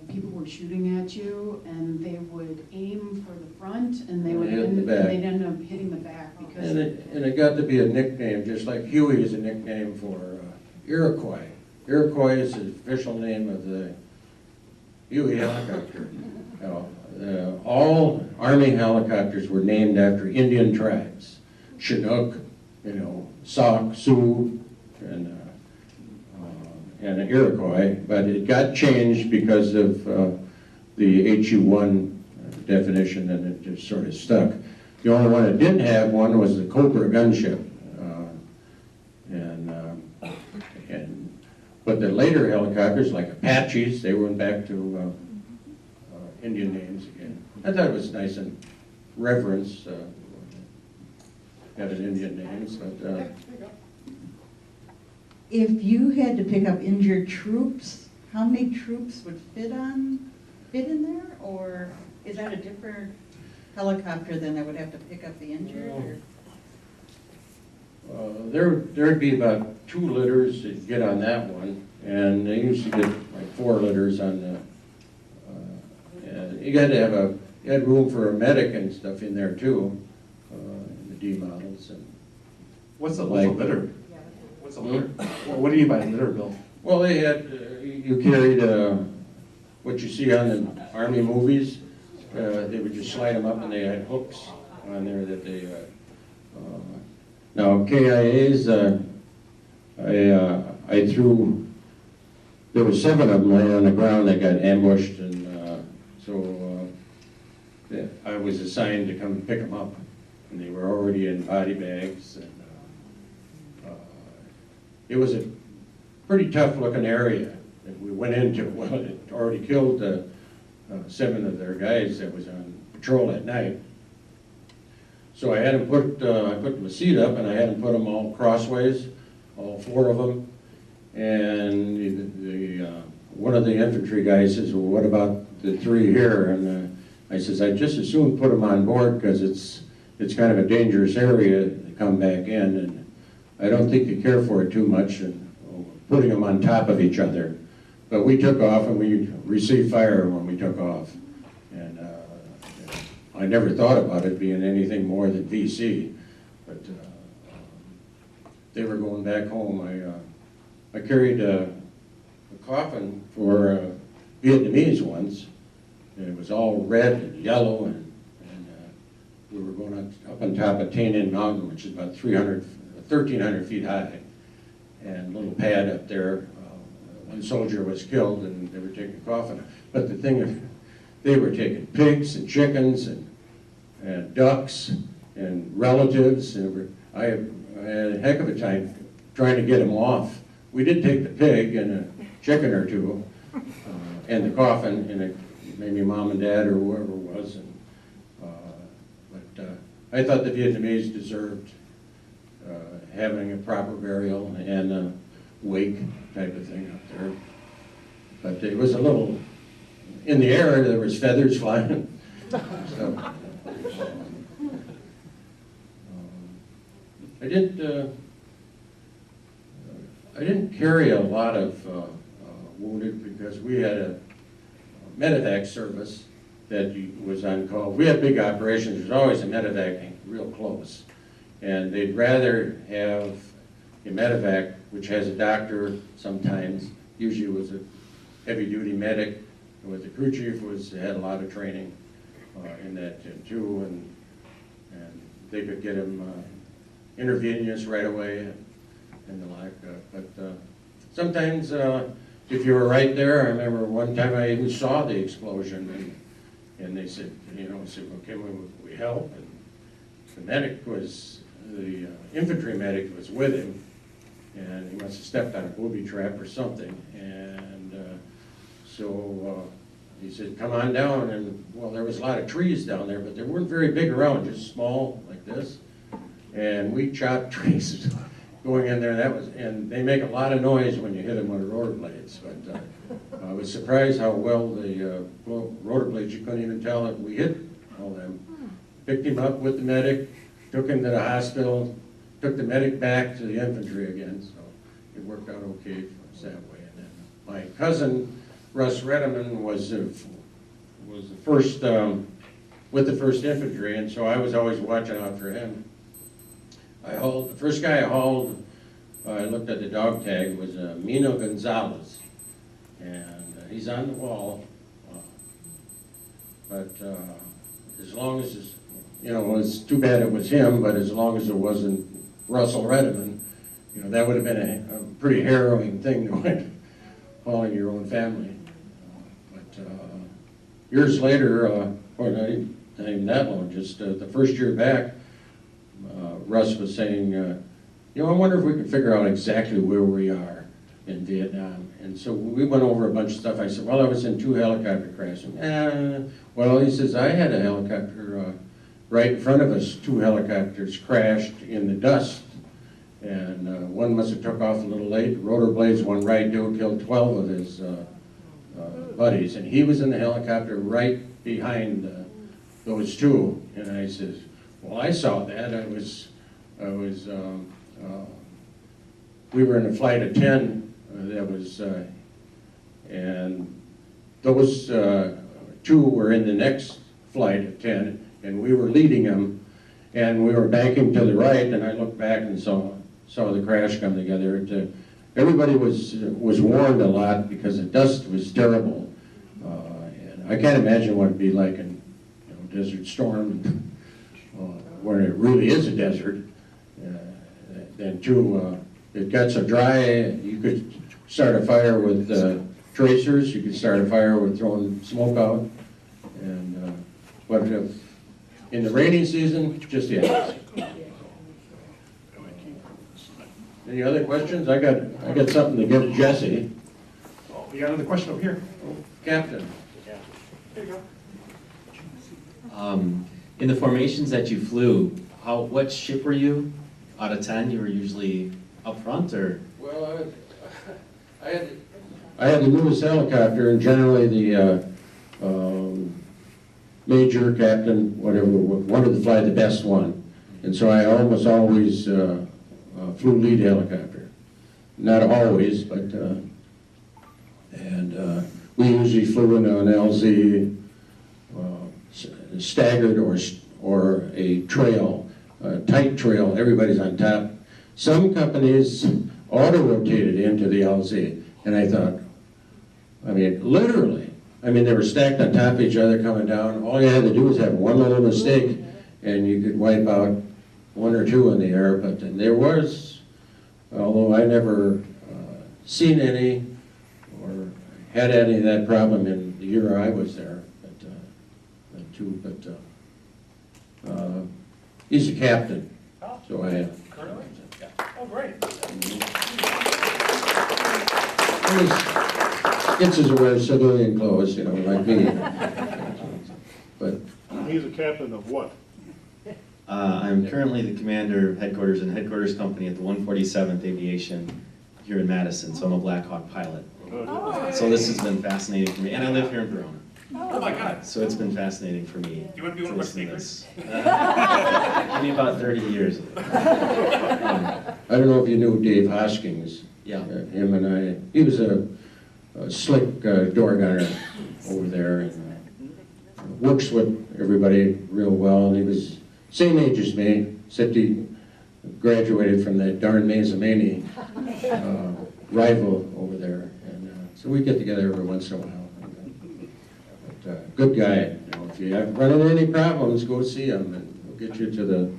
people were shooting at you, and they would aim for the front, and they would hit the back. they'd end up hitting the back because. And it got to be a nickname, just like Huey is a nickname for Iroquois. Iroquois is the official name of the Huey helicopter. All Army helicopters were named after Indian tribes. Chinook, Sauk, Sioux, and an Iroquois, but it got changed because of the HU1 definition, and it just sort of stuck. The only one that didn't have one was the Cobra gunship. But the later helicopters, like Apaches, they went back to Indian names again. I thought it was nice and reverence, having Indian names, but If you had to pick up injured troops, how many troops would fit in there? Or is that a different helicopter than that would have to pick up the injured? Or? there'd be about 2 litters that get on that one, and they used to get like 4 litters on the, you had room for a medic and stuff in there too, in the D models. And What's a like, litter? What's a litter? What do you mean by litter, Bill? Well, they had, you carried what you see on the Army movies. They would just slide them up, and they had hooks on there that they, now KIAs, I threw, there were 7 of them laying on the ground that got ambushed, and I was assigned to come pick them up, and they were already in body bags, and it was a pretty tough looking area that we went into. Well, it already killed 7 of their guys that was on patrol at night. So I had them put, I put the seat up, and I had them put them all crossways, all 4 of them. And one of the infantry guys says, well, what about the 3 here? And I says, I'd just as soon put them on board, because it's kind of a dangerous area to come back in, and I don't think they care for it too much, and putting them on top of each other. But we took off, and we received fire when we took off. And I never thought about it being anything more than VC, but they were going back home. I carried a coffin for Vietnamese ones, and it was all red and yellow, and we were going up on top of Tay Ninh Mountain, which is about 1,300 feet high, and a little pad up there. One soldier was killed, and they were taking a coffin. But the thing is, they were taking pigs and chickens and ducks and relatives. And I had a heck of a time trying to get them off. We did take the pig and a chicken or 2, and the coffin, and maybe mom and dad or whoever it was. And, but I thought the Vietnamese deserved having a proper burial and a wake type of thing up there. But it was a little, in the air there was feathers flying. So, I didn't carry a lot of wounded, because we had a medevac service that was on call. We had big operations. There's always a medevac real close, and they'd rather have a medevac, which has a doctor sometimes. Usually it was a heavy-duty medic. With the crew chief had a lot of training in that too, and they could get him intravenous right away and the like. But sometimes, if you were right there, I remember one time I even saw the explosion, and they said, well, can we help? And the medic the infantry medic was with him, and he must have stepped on a booby trap or something, and so he said, come on down. And well, there was a lot of trees down there, but they weren't very big around, just small like this, and we chopped trees going in there. And they make a lot of noise when you hit them with rotor blades, but I was surprised how well the rotor blades, you couldn't even tell that we hit all them. Picked him up with the medic, took him to the hospital, took the medic back to the infantry again, so it worked out okay for us that way. And then my cousin, Russ Redeman, was the first, with the 1st Infantry, and so I was always watching out for him. The first guy I hauled, I looked at the dog tag, was Mino Gonzalez, and he's on the wall, but as long as it's, it's too bad it was him, but as long as it wasn't Russell Redeman, that would have been a pretty harrowing thing to hauling your own family. But years later, or not even that long, just the first year back, Russ was saying, you know, I wonder if we can figure out exactly where we are in Vietnam. And so we went over a bunch of stuff. I said, well, I was in 2 helicopter crashes. Well, he says, I had a helicopter right in front of us. 2 helicopters crashed in the dust. And one must have took off a little late. Rotor blades went right to it, killed 12 of his buddies. And he was in the helicopter right behind those 2. And I says, well, I saw that. We were in a flight of 10 and those 2 were in the next flight of 10, and we were leading them, and we were banking to the right, and I looked back and saw the crash come together. Everybody was warned a lot because the dust was terrible, and I can't imagine what it'd be like in Desert Storm, where it really is a desert. Then too, it got so dry you could start a fire with tracers. You could start a fire with throwing smoke out, and but in the rainy season, just the opposite. Any other questions? I got something to give Jesse. Oh, we got another question over here. Captain. There you go. In the formations that you flew, what ship were you? Out of 10, you were usually up front, or? Well, I had the newest helicopter, and generally the major, captain, whatever, wanted to fly the best one. And so I almost always flew lead helicopter. Not always, but, and we usually flew in an LZ staggered or a trail, tight trail, everybody's on top. Some companies auto-rotated into the LZ, and I thought, I mean, literally, I mean, they were stacked on top of each other coming down. All you had to do was have one little mistake, and you could wipe out 1 or 2 in the air. But there was, although I never seen any or had any of that problem in the year I was there, he's a captain, so I am. Currently? Oh, great. Gets us to wear civilian clothes, you know, like me. But He's a captain of what? I'm currently the commander of headquarters and headquarters company at the 147th Aviation here in Madison, so I'm a Black Hawk pilot. So this has been fascinating for me, and I live here in Verona. Oh my God. So it's been fascinating for me. You want to be one of my listen to speakers? this. Give me about 30 years. I don't know if you knew Dave Hoskins. Yeah. Him and I, he was a slick door gunner over there, and works with everybody real well, and he was same age as me, except he graduated from that darn Mazamani rival over there, and so we get together every once in a while. But, good guy. You know, if you run into any problems, go see him, and we'll get you to the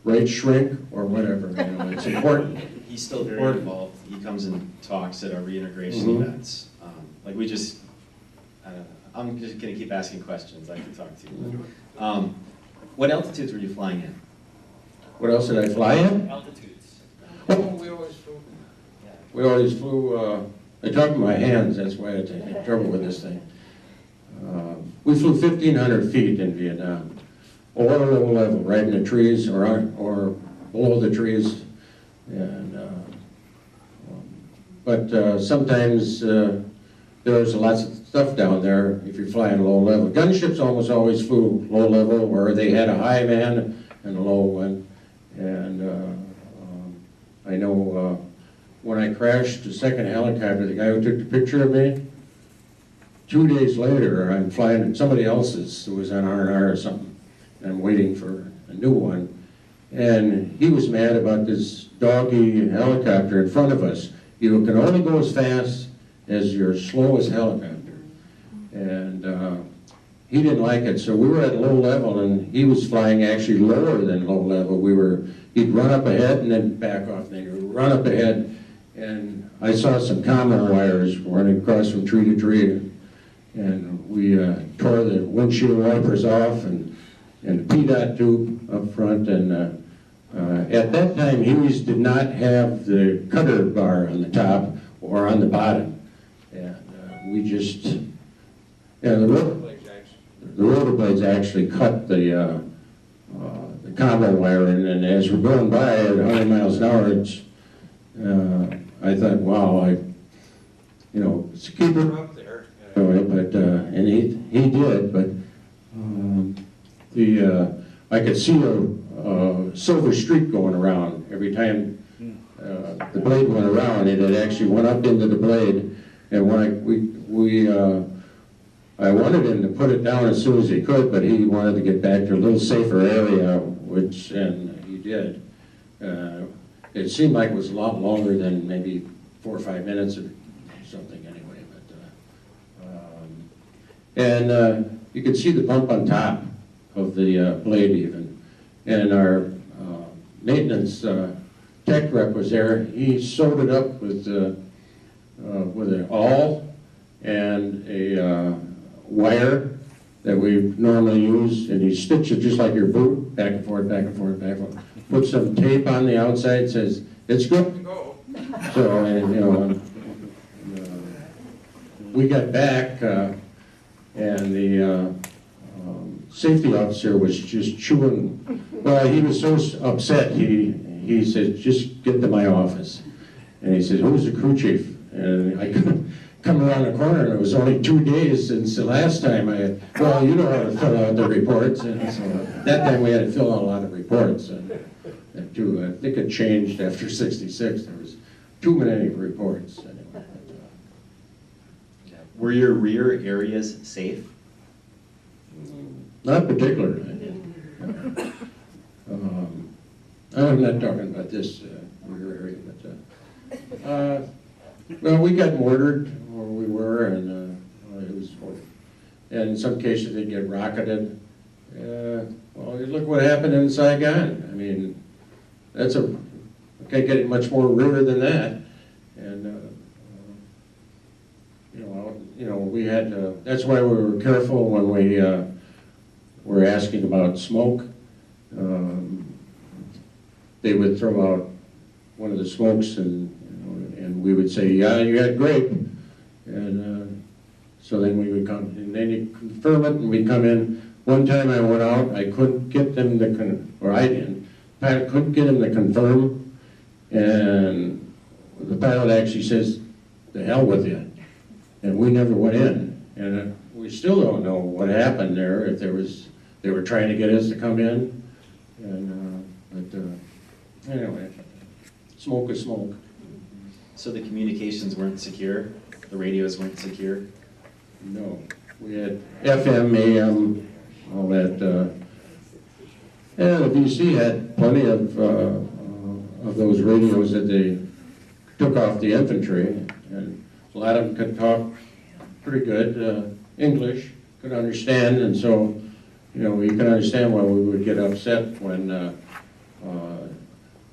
right shrink or whatever. You know, it's important. He's still very involved. He comes and talks at our reintegration events. Like we just, I don't know. I'm just gonna keep asking questions. I can talk to you. What altitudes were you flying in? What else did I fly in? Altitudes. Oh, we always flew, I talk with my hands, that's why I have trouble with this thing. We flew 1,500 feet in Vietnam, or low level, right in the trees or below the trees. And, but sometimes there's lots of stuff down there if you're flying low level. Gunships almost always flew low level, where they had a high man and a low one. And I know when I crashed the second helicopter, the guy who took the picture of me, 2 days later, I'm flying in somebody else's who was on R&R or something, and I'm waiting for a new one. And he was mad about this doggy helicopter in front of us. You can only go as fast as your slowest helicopter. And he didn't like it, so we were at low level, and he was flying actually lower than low level. He'd run up ahead and then back off, and then he'd run up ahead. and I saw some common wires running across from tree to tree, and we tore the windshield wipers off and the P-dot tube up front, and at that time, Huey's did not have the cutter bar on the top or on the bottom, and we just, yeah, the rotor blades actually cut the combo wire, and as we're going by at 100 miles an hour, it's, I thought, wow, it's keep her up there. Anyway, but, and he did, but I could see a silver streak going around every time the blade went around. It had actually went up into the blade, and when I wanted him to put it down as soon as he could, but he wanted to get back to a little safer area, and he did. It seemed like it was a lot longer than maybe 4 or 5 minutes or something anyway. But you could see the bump on top of the blade even. And our maintenance tech rep was there. He sewed it up with an awl and a wire that we normally use, and he stitched it just like your boot, back and forth, back and forth, back and forth. Put some tape on the outside, says, it's good to go. So, and, we got back, and the safety officer was just chewing. Well, he was so upset, he said, just get to my office. And he said, who's the crew chief? And I come around the corner, and it was only 2 days since the last time well, you know how to fill out the reports. And so that time we had to fill out a lot of reports. And I think it changed after 66. There was too many reports. Anyway. Were your rear areas safe? Not particularly. I'm not talking about this rear area, but well, we got mortared where we were, and it was, and in some cases they get rocketed. Well, look what happened in Saigon. I mean, that's can't get much more rear than that. And we had to, that's why we were careful when we were asking about smoke. They would throw out one of the smokes, and we would say, yeah, you had grape. And so then we would come, and then you confirm it, and we'd come in. One time I went out, I couldn't get them to, or I didn't, I couldn't get them to confirm, and the pilot actually says, the hell with you. And we never went in. And we still don't know what happened there, if they were trying to get us to come in. And, but anyway, smoke is smoke. So the communications weren't secure? The radios weren't secure? No. We had FM, AM, all that. And the VC had plenty of those radios that they took off the infantry. And a lot of them could talk pretty good English, could understand, and so, you can understand why we would get upset when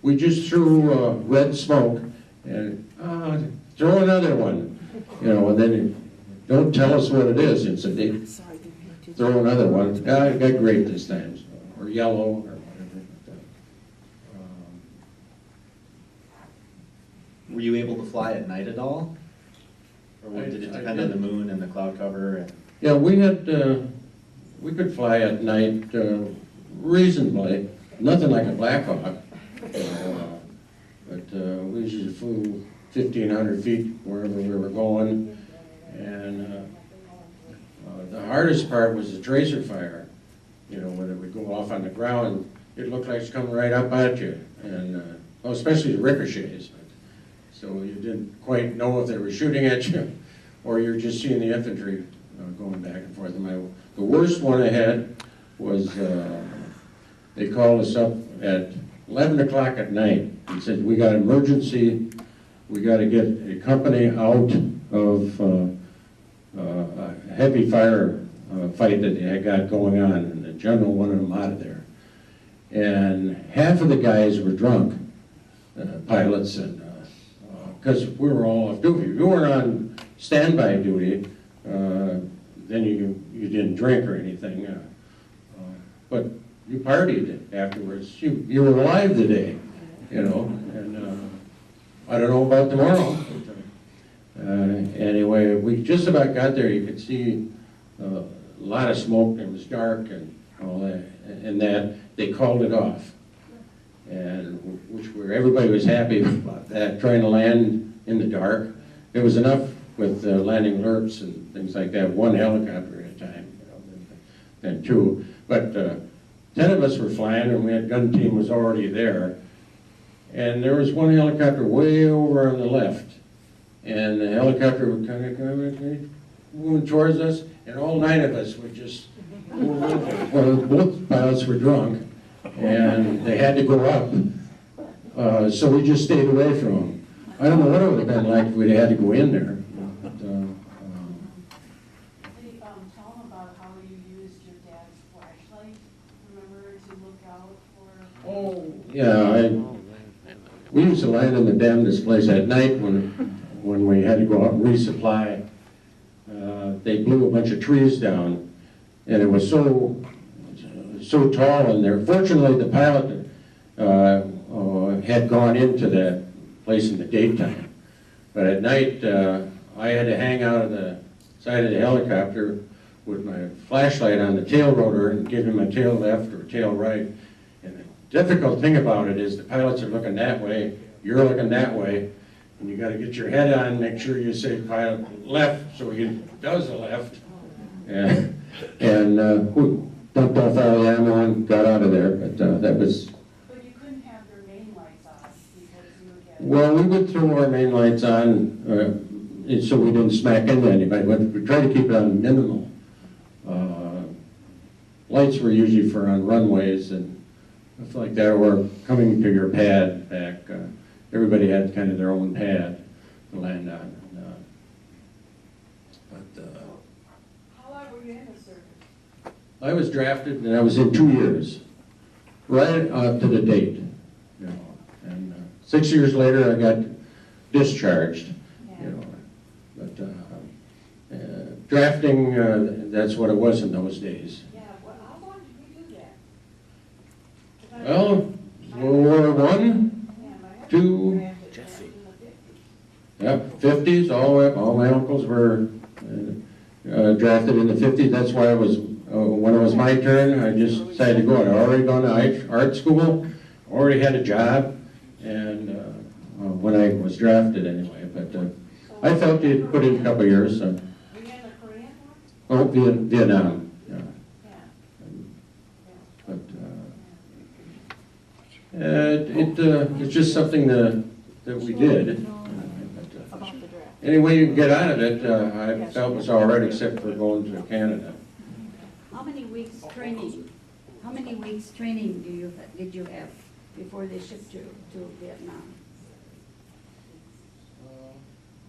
we just threw red smoke and throw another one, and then don't tell us what it is. And so they throw another one. I got grape this time, or yellow, or whatever. Were you able to fly at night at all? Or did it depend on the moon and the cloud cover? Yeah, we could fly at night reasonably. Nothing like a Black Hawk. But we usually flew 1,500 feet wherever we were going. And the hardest part was the tracer fire. When it would go off on the ground, it looked like it's coming right up at you. And well, especially the ricochets. So you didn't quite know if they were shooting at you or you're just seeing the infantry going back and forth. And the worst one I had was they called us up at 11 o'clock at night and said, we got emergency, we got to get a company out of a heavy fire fight that they had got going on, and the general wanted them out of there. And half of the guys were drunk, pilots, and because we were all off duty. If you weren't on standby duty, then you didn't drink or anything. But you partied afterwards. You were alive today, you know, and I don't know about tomorrow. Anyway, we just about got there. You could see a lot of smoke. It was dark and all that, and that they called it off, and everybody was happy about that. Trying to land in the dark, it was enough with landing alerts and things like that. One helicopter at a time, you know, then two. But 10 of us were flying, and we had gun team was already there, and there was one helicopter way over on the left. And the helicopter would kind of moving towards us, and all 9 of us would just move over. Well, both pilots were drunk, and they had to go up, so we just stayed away from them. I don't know what it would have been like if we'd had to go in there. But, Hey, tell them about how you used your dad's flashlight, remember, to look out for... oh, yeah, we used to land in the damnedest place at night when we had to go out and resupply. They blew a bunch of trees down, and it was so tall in there. Fortunately, the pilot had gone into that place in the daytime. But at night, I had to hang out of the side of the helicopter with my flashlight on the tail rotor and give him a tail left or tail right. And the difficult thing about it is the pilots are looking that way, you're looking that way, and you got to get your head on, make sure you say pilot left, so he does the left. And we dumped off all the ammo and got out of there, but that was... But you couldn't have your main lights on because you would get... Well, we would throw our main lights on so we didn't smack into anybody, but we tried to keep it on minimal. Lights were usually for on runways and stuff like that, or coming to your pad back. Everybody had kind of their own pad to land on. How long were you in the service? I was drafted and I was in 2 years, right up to the date. You know, and 6 years later I got discharged. You know, but drafting, that's what it was in those days. Yeah, well, how long did we do that? Well, World War I, Yeah, my husband 2, drafted Jesse. back in the 50s. yep, 50s, all the way up. All my uncles were drafted in the 50s. That's why I was, when it was my turn, I just decided to go. I'd already gone to art school, already had a job, and when I was drafted anyway. But I felt you'd put in a couple of years. So. Were you in the Korean War? Oh, Vietnam. Yeah. Yeah. But it's just something that we did. Any way you can get out of it, I felt was all right, except for going to Canada. How many weeks training? How many weeks training did you have before they shipped you to Vietnam?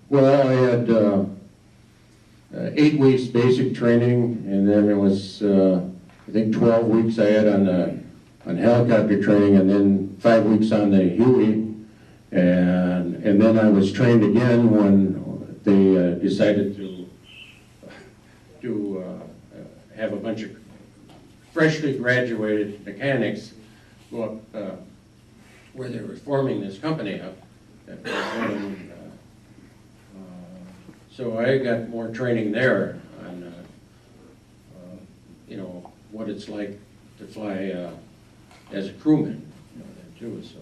Well, I had 8 weeks basic training, and then it was I think 12 weeks I had on helicopter training, and then 5 weeks on the Huey, and then I was trained again when they decided to have a bunch of freshly graduated mechanics go up where they were forming this company up. So I got more training there on, you know, what it's like to fly as a crewman, you know, that too. So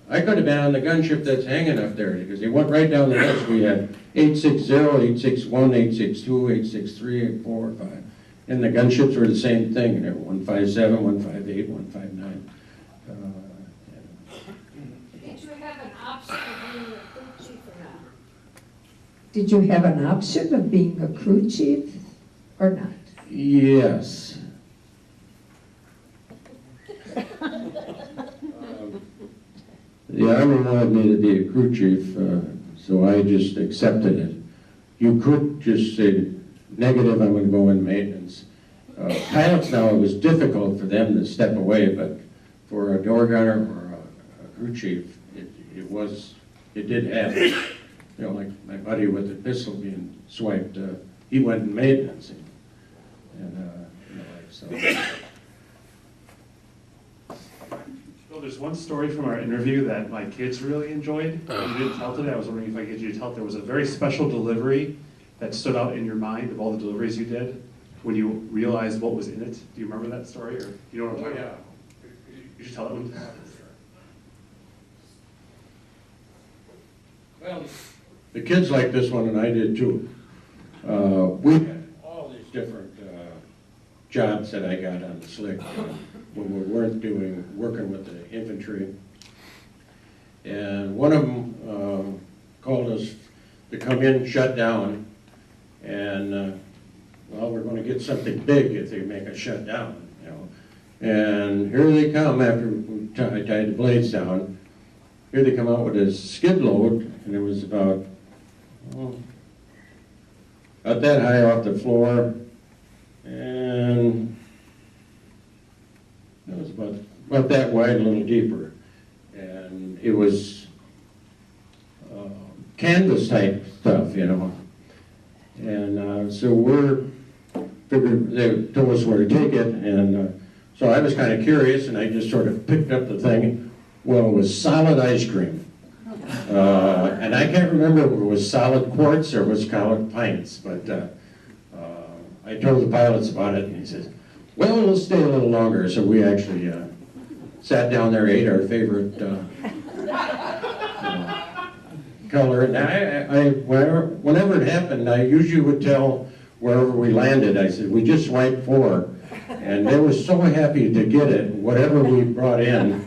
I could have been on the gunship that's hanging up there because they went right down the list. We had 860, 861, 862, 863, 844, 5. And the gunships were the same thing. They were 157, 158, 159. Did you have an option of being a crew chief or not? Did you have an option of being a crew chief or not? Yes. The Army wanted me to be a crew chief, so I just accepted it. You could just say, negative, I'm going to go in maintenance. Pilots now, it was difficult for them to step away, but for a door gunner or a crew chief, it was it did happen. You know, like my buddy with the pistol being swiped, he went and maintenance, you know, like, so. Well, there's one story from our interview that my kids really enjoyed. That you didn't tell today. I was wondering if I could get you to tell it. There was a very special delivery that stood out in your mind of all the deliveries you did when you realized what was in it. Do you remember that story, or you know what I'm talking about? You should tell that one. Well, the kids liked this one, and I did too. We had all these different jobs that I got on the slick when we weren't working with the infantry. And one of them called us to come in, shut down, and well, we're going to get something big if they make us shut down, you know. And here they come after we tied the blades down. Here they come out with a skid load, and it was about that high off the floor, and it was about that wide, a little deeper. And it was canvas type stuff, you know. And so they told us where to take it, and so I was kind of curious, and I just sort of picked up the thing. Well, it was solid ice cream. And I can't remember if it was solid quartz or was solid pints, but I told the pilots about it, and he says, well, it'll stay a little longer. So we actually sat down there, ate our favorite color. And whenever it happened, I usually would tell wherever we landed, I said, we just swiped 4. And they were so happy to get it, whatever we brought in.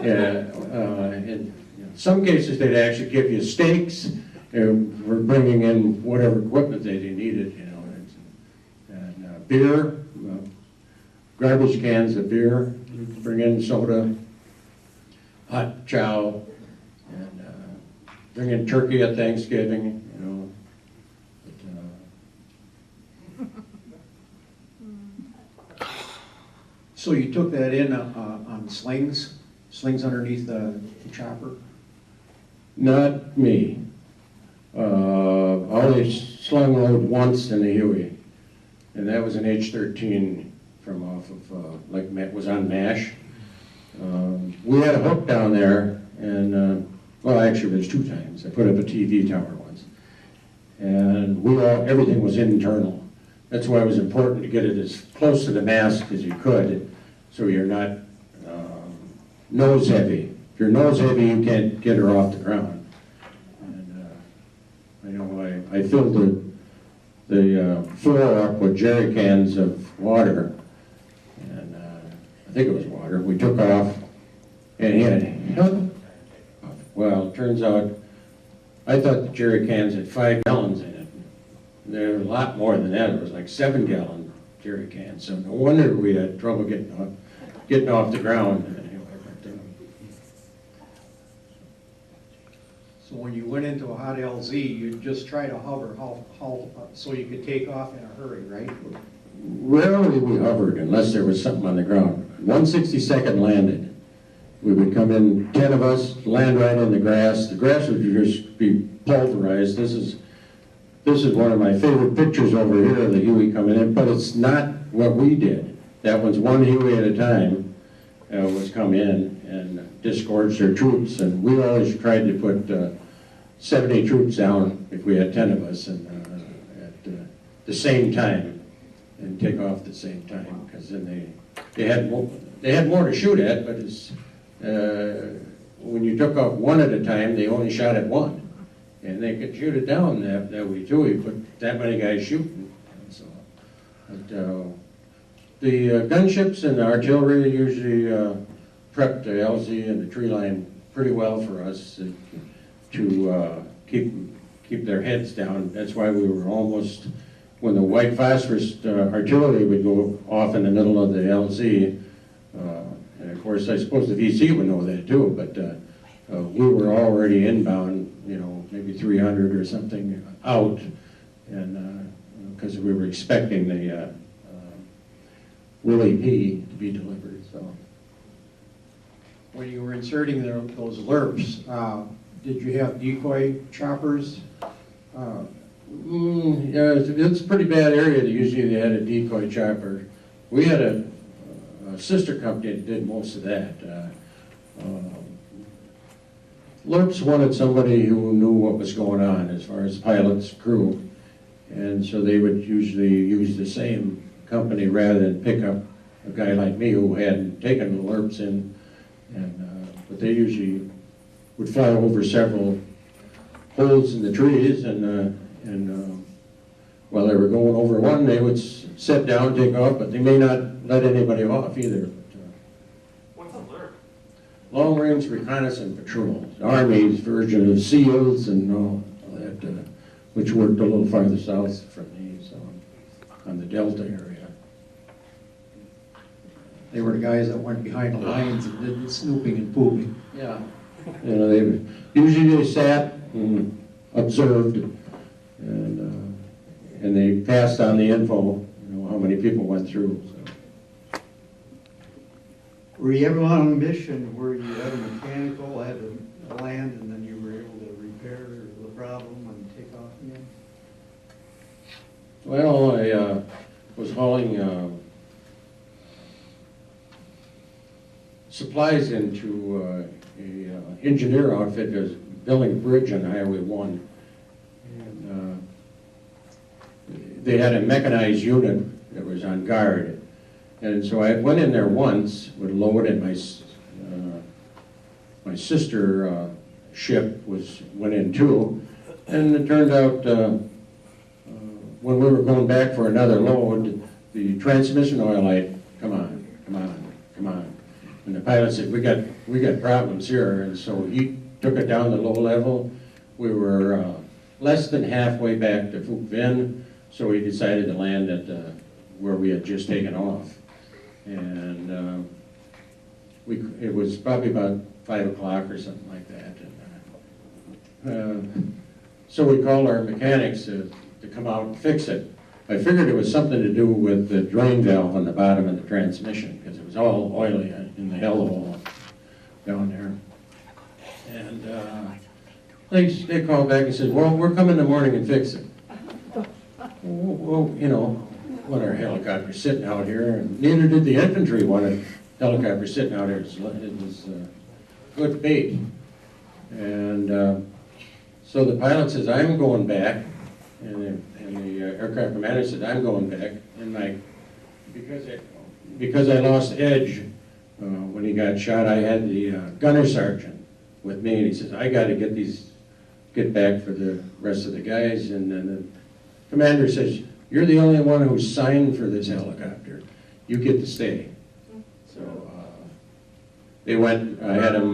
In some cases, they'd actually give you steaks for bringing in whatever equipment they needed, you know. And beer, garbage cans of beer, bring in soda, hot chow, and bring in turkey at Thanksgiving, you know. But, So you took that in on slings underneath the chopper? not me. I only slung load once in the Huey, and that was an H-13 from off of, was on MASH. We had a hook down there, and, well, actually, there's 2 times. I put up a TV tower once. And everything was internal. That's why it was important to get it as close to the mast as you could, so you're not nose heavy. If you're nose heavy, you can't get her off the ground. And I know I filled the floor up with jerry cans of water, and I think it was water. We took off, and he had, well, it turns out, I thought the jerry cans had 5 gallons in it. There were a lot more than that. It was like 7-gallon jerry cans. So no wonder we had trouble getting off the ground. So when you went into a hot LZ, you just try to hover so you could take off in a hurry, right? Rarely we hovered unless there was something on the ground. 162nd landed. We would come in, 10 of us, land right in the grass. The grass would just be pulverized. This is one of my favorite pictures over here of the Huey coming in, but it's not what we did. That was one Huey at a time was come in and disgorge their troops, and we always tried to put 70 troops down if we had 10 of us, and at the same time, and take off at the same time, because then they had more to shoot at, but it's when you took off one at a time, they only shot at one. And they could shoot it down that way too. We put that many guys shooting. And so, but, the gunships and the artillery usually prepped the LZ and the tree line pretty well for us to keep their heads down. That's why we were almost, when the white phosphorus artillery would go off in the middle of the LZ, and of course I suppose the VC would know that too, but we were already inbound, you know, maybe 300 or something out, and because we were expecting the Willie P to be delivered. So When you were inserting those lerps, Did you have decoy choppers? Yeah, it's a pretty bad area. Usually they had a decoy chopper. We had a sister company that did most of that. Lerps wanted somebody who knew what was going on as far as pilots, crew, and so they would usually use the same company rather than pick up a guy like me who hadn't taken the Lerps in. And but they usually would fly over several holes in the trees, and while they were going over one, they would sit down, take off, but they may not let anybody off either. What's a LRP? Long Range Reconnaissance Patrol, the Army's version of SEALs and all that, which worked a little farther south from me, so on the Delta area. They were the guys that went behind the lines and did the snooping and pooping. Yeah. You know, usually they sat and observed, and they passed on the info, you know, how many people went through. So. Were you ever on a mission where you had a mechanical, had to land, and then you were able to repair the problem and take off again? Well, I was hauling supplies into a engineer outfit that was building a bridge on Highway 1. And they had a mechanized unit that was on guard. And so I went in there once with a load, and my sister ship went in too. And it turned out when we were going back for another load, the transmission oil light, come on, come on, come on. And the pilot said, we got problems here. And so he took it down to low level. We were less than halfway back to Phuc Vinh, so we decided to land at where we had just taken off. And it was probably about 5 o'clock or something like that. And, so we called our mechanics to come out and fix it. I figured it was something to do with the drain valve on the bottom of the transmission, because it was all oily in the hellhole down there. And they called back and said, well, we're coming in the morning and fix it. Well, you know, one of our helicopters sitting out here, and neither did the infantry want a helicopter sitting out here. It was good bait. And so the pilot says, I'm going back, and the aircraft commander said, I'm going back. And because I lost edge when he got shot, I had the gunner sergeant with me, and he says, I got to get back for the rest of the guys. And then the commander says, you're the only one who's signed for this helicopter. You get to stay. So they went, I had him,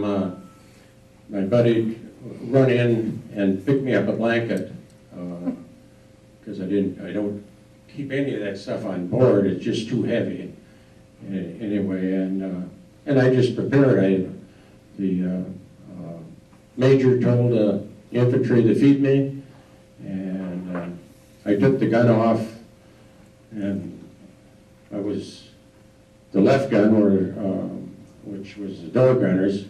my buddy, run in and pick me up a blanket, because I don't keep any of that stuff on board. It's just too heavy. Anyway, and I just prepared. The major told the infantry to feed me, and I took the gun off, and I was the left gun, which was the door gunners.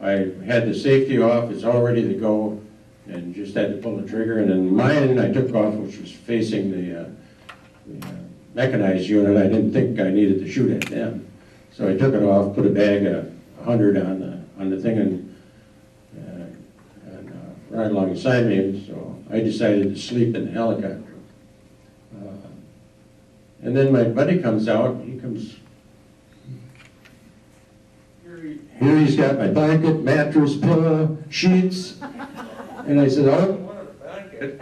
I had the safety off, it's all ready to go, and just had to pull the trigger. And then mine I took off, which was facing the mechanized unit. I didn't think I needed to shoot at them, so I took it off, put a bag of 100 on the thing, and right alongside me. So I decided to sleep in the helicopter. And then my buddy comes out. He comes. Here he's got my blanket, mattress, pillow, sheets. And I said, oh, what a blanket.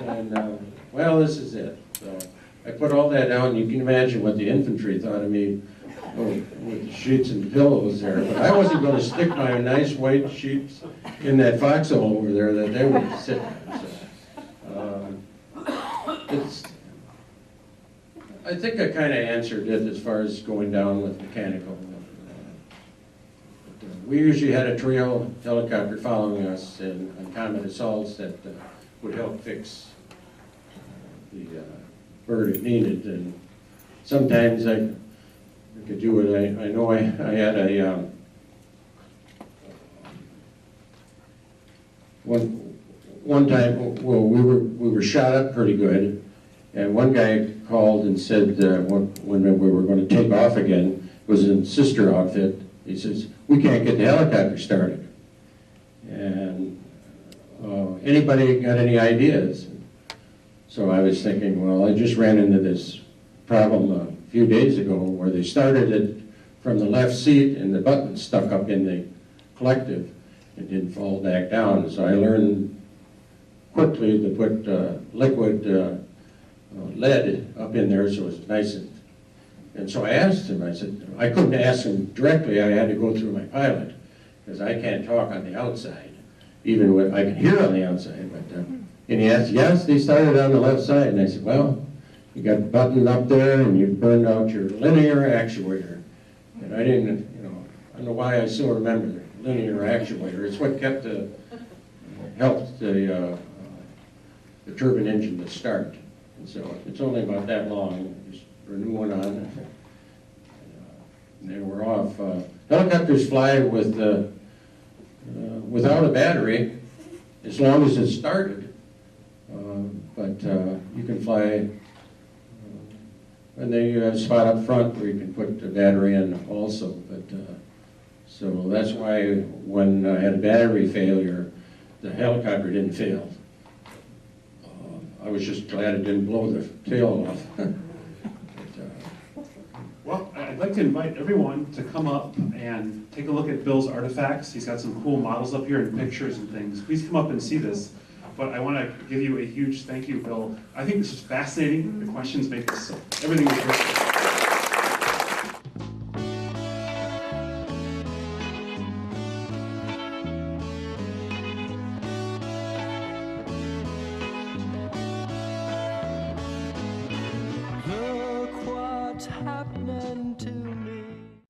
And, well, this is it. So I put all that down. You can imagine what the infantry thought of me with the sheets and pillows there. But I wasn't going to stick my nice white sheets in that foxhole over there that they were sitting in. So, I think I kind of answered it as far as going down with mechanical. We usually had a trio helicopter following us on combat assaults that would help fix the bird if needed. And sometimes I could do it. I know I had one time, well, we were shot up pretty good, and one guy called and said, when we were gonna take off again, it was in sister outfit, he says, "We can't get the helicopter started." And, anybody got any ideas? So I was thinking, well, I just ran into this problem a few days ago where they started it from the left seat and the button stuck up in the collective. It didn't fall back down, so I learned quickly to put liquid lead up in there so it's nice and so I asked him, I said, I couldn't ask him directly, I had to go through my pilot, because I can't talk on the outside, even when I can hear on the outside, but, and he asked, yes, they started on the left side, and I said, well, you got the button up there, and you burned out your linear actuator, and I didn't, I don't know why I still remember the linear actuator, it's what kept helped the turbine engine to start, and so it's only about that long, just put a new one on, and they were off. Helicopters fly with without a battery, as long as it's started. But you can fly, and they spot up front where you can put the battery in also. But so that's why when I had a battery failure, the helicopter didn't fail. I was just glad it didn't blow the tail off. Well, I'd like to invite everyone to come up and take a look at Bill's artifacts. He's got some cool models up here and pictures and things. Please come up and see this. But I want to give you a huge thank you, Bill. I think this was fascinating. The questions make this, everything was great. Look what's happening.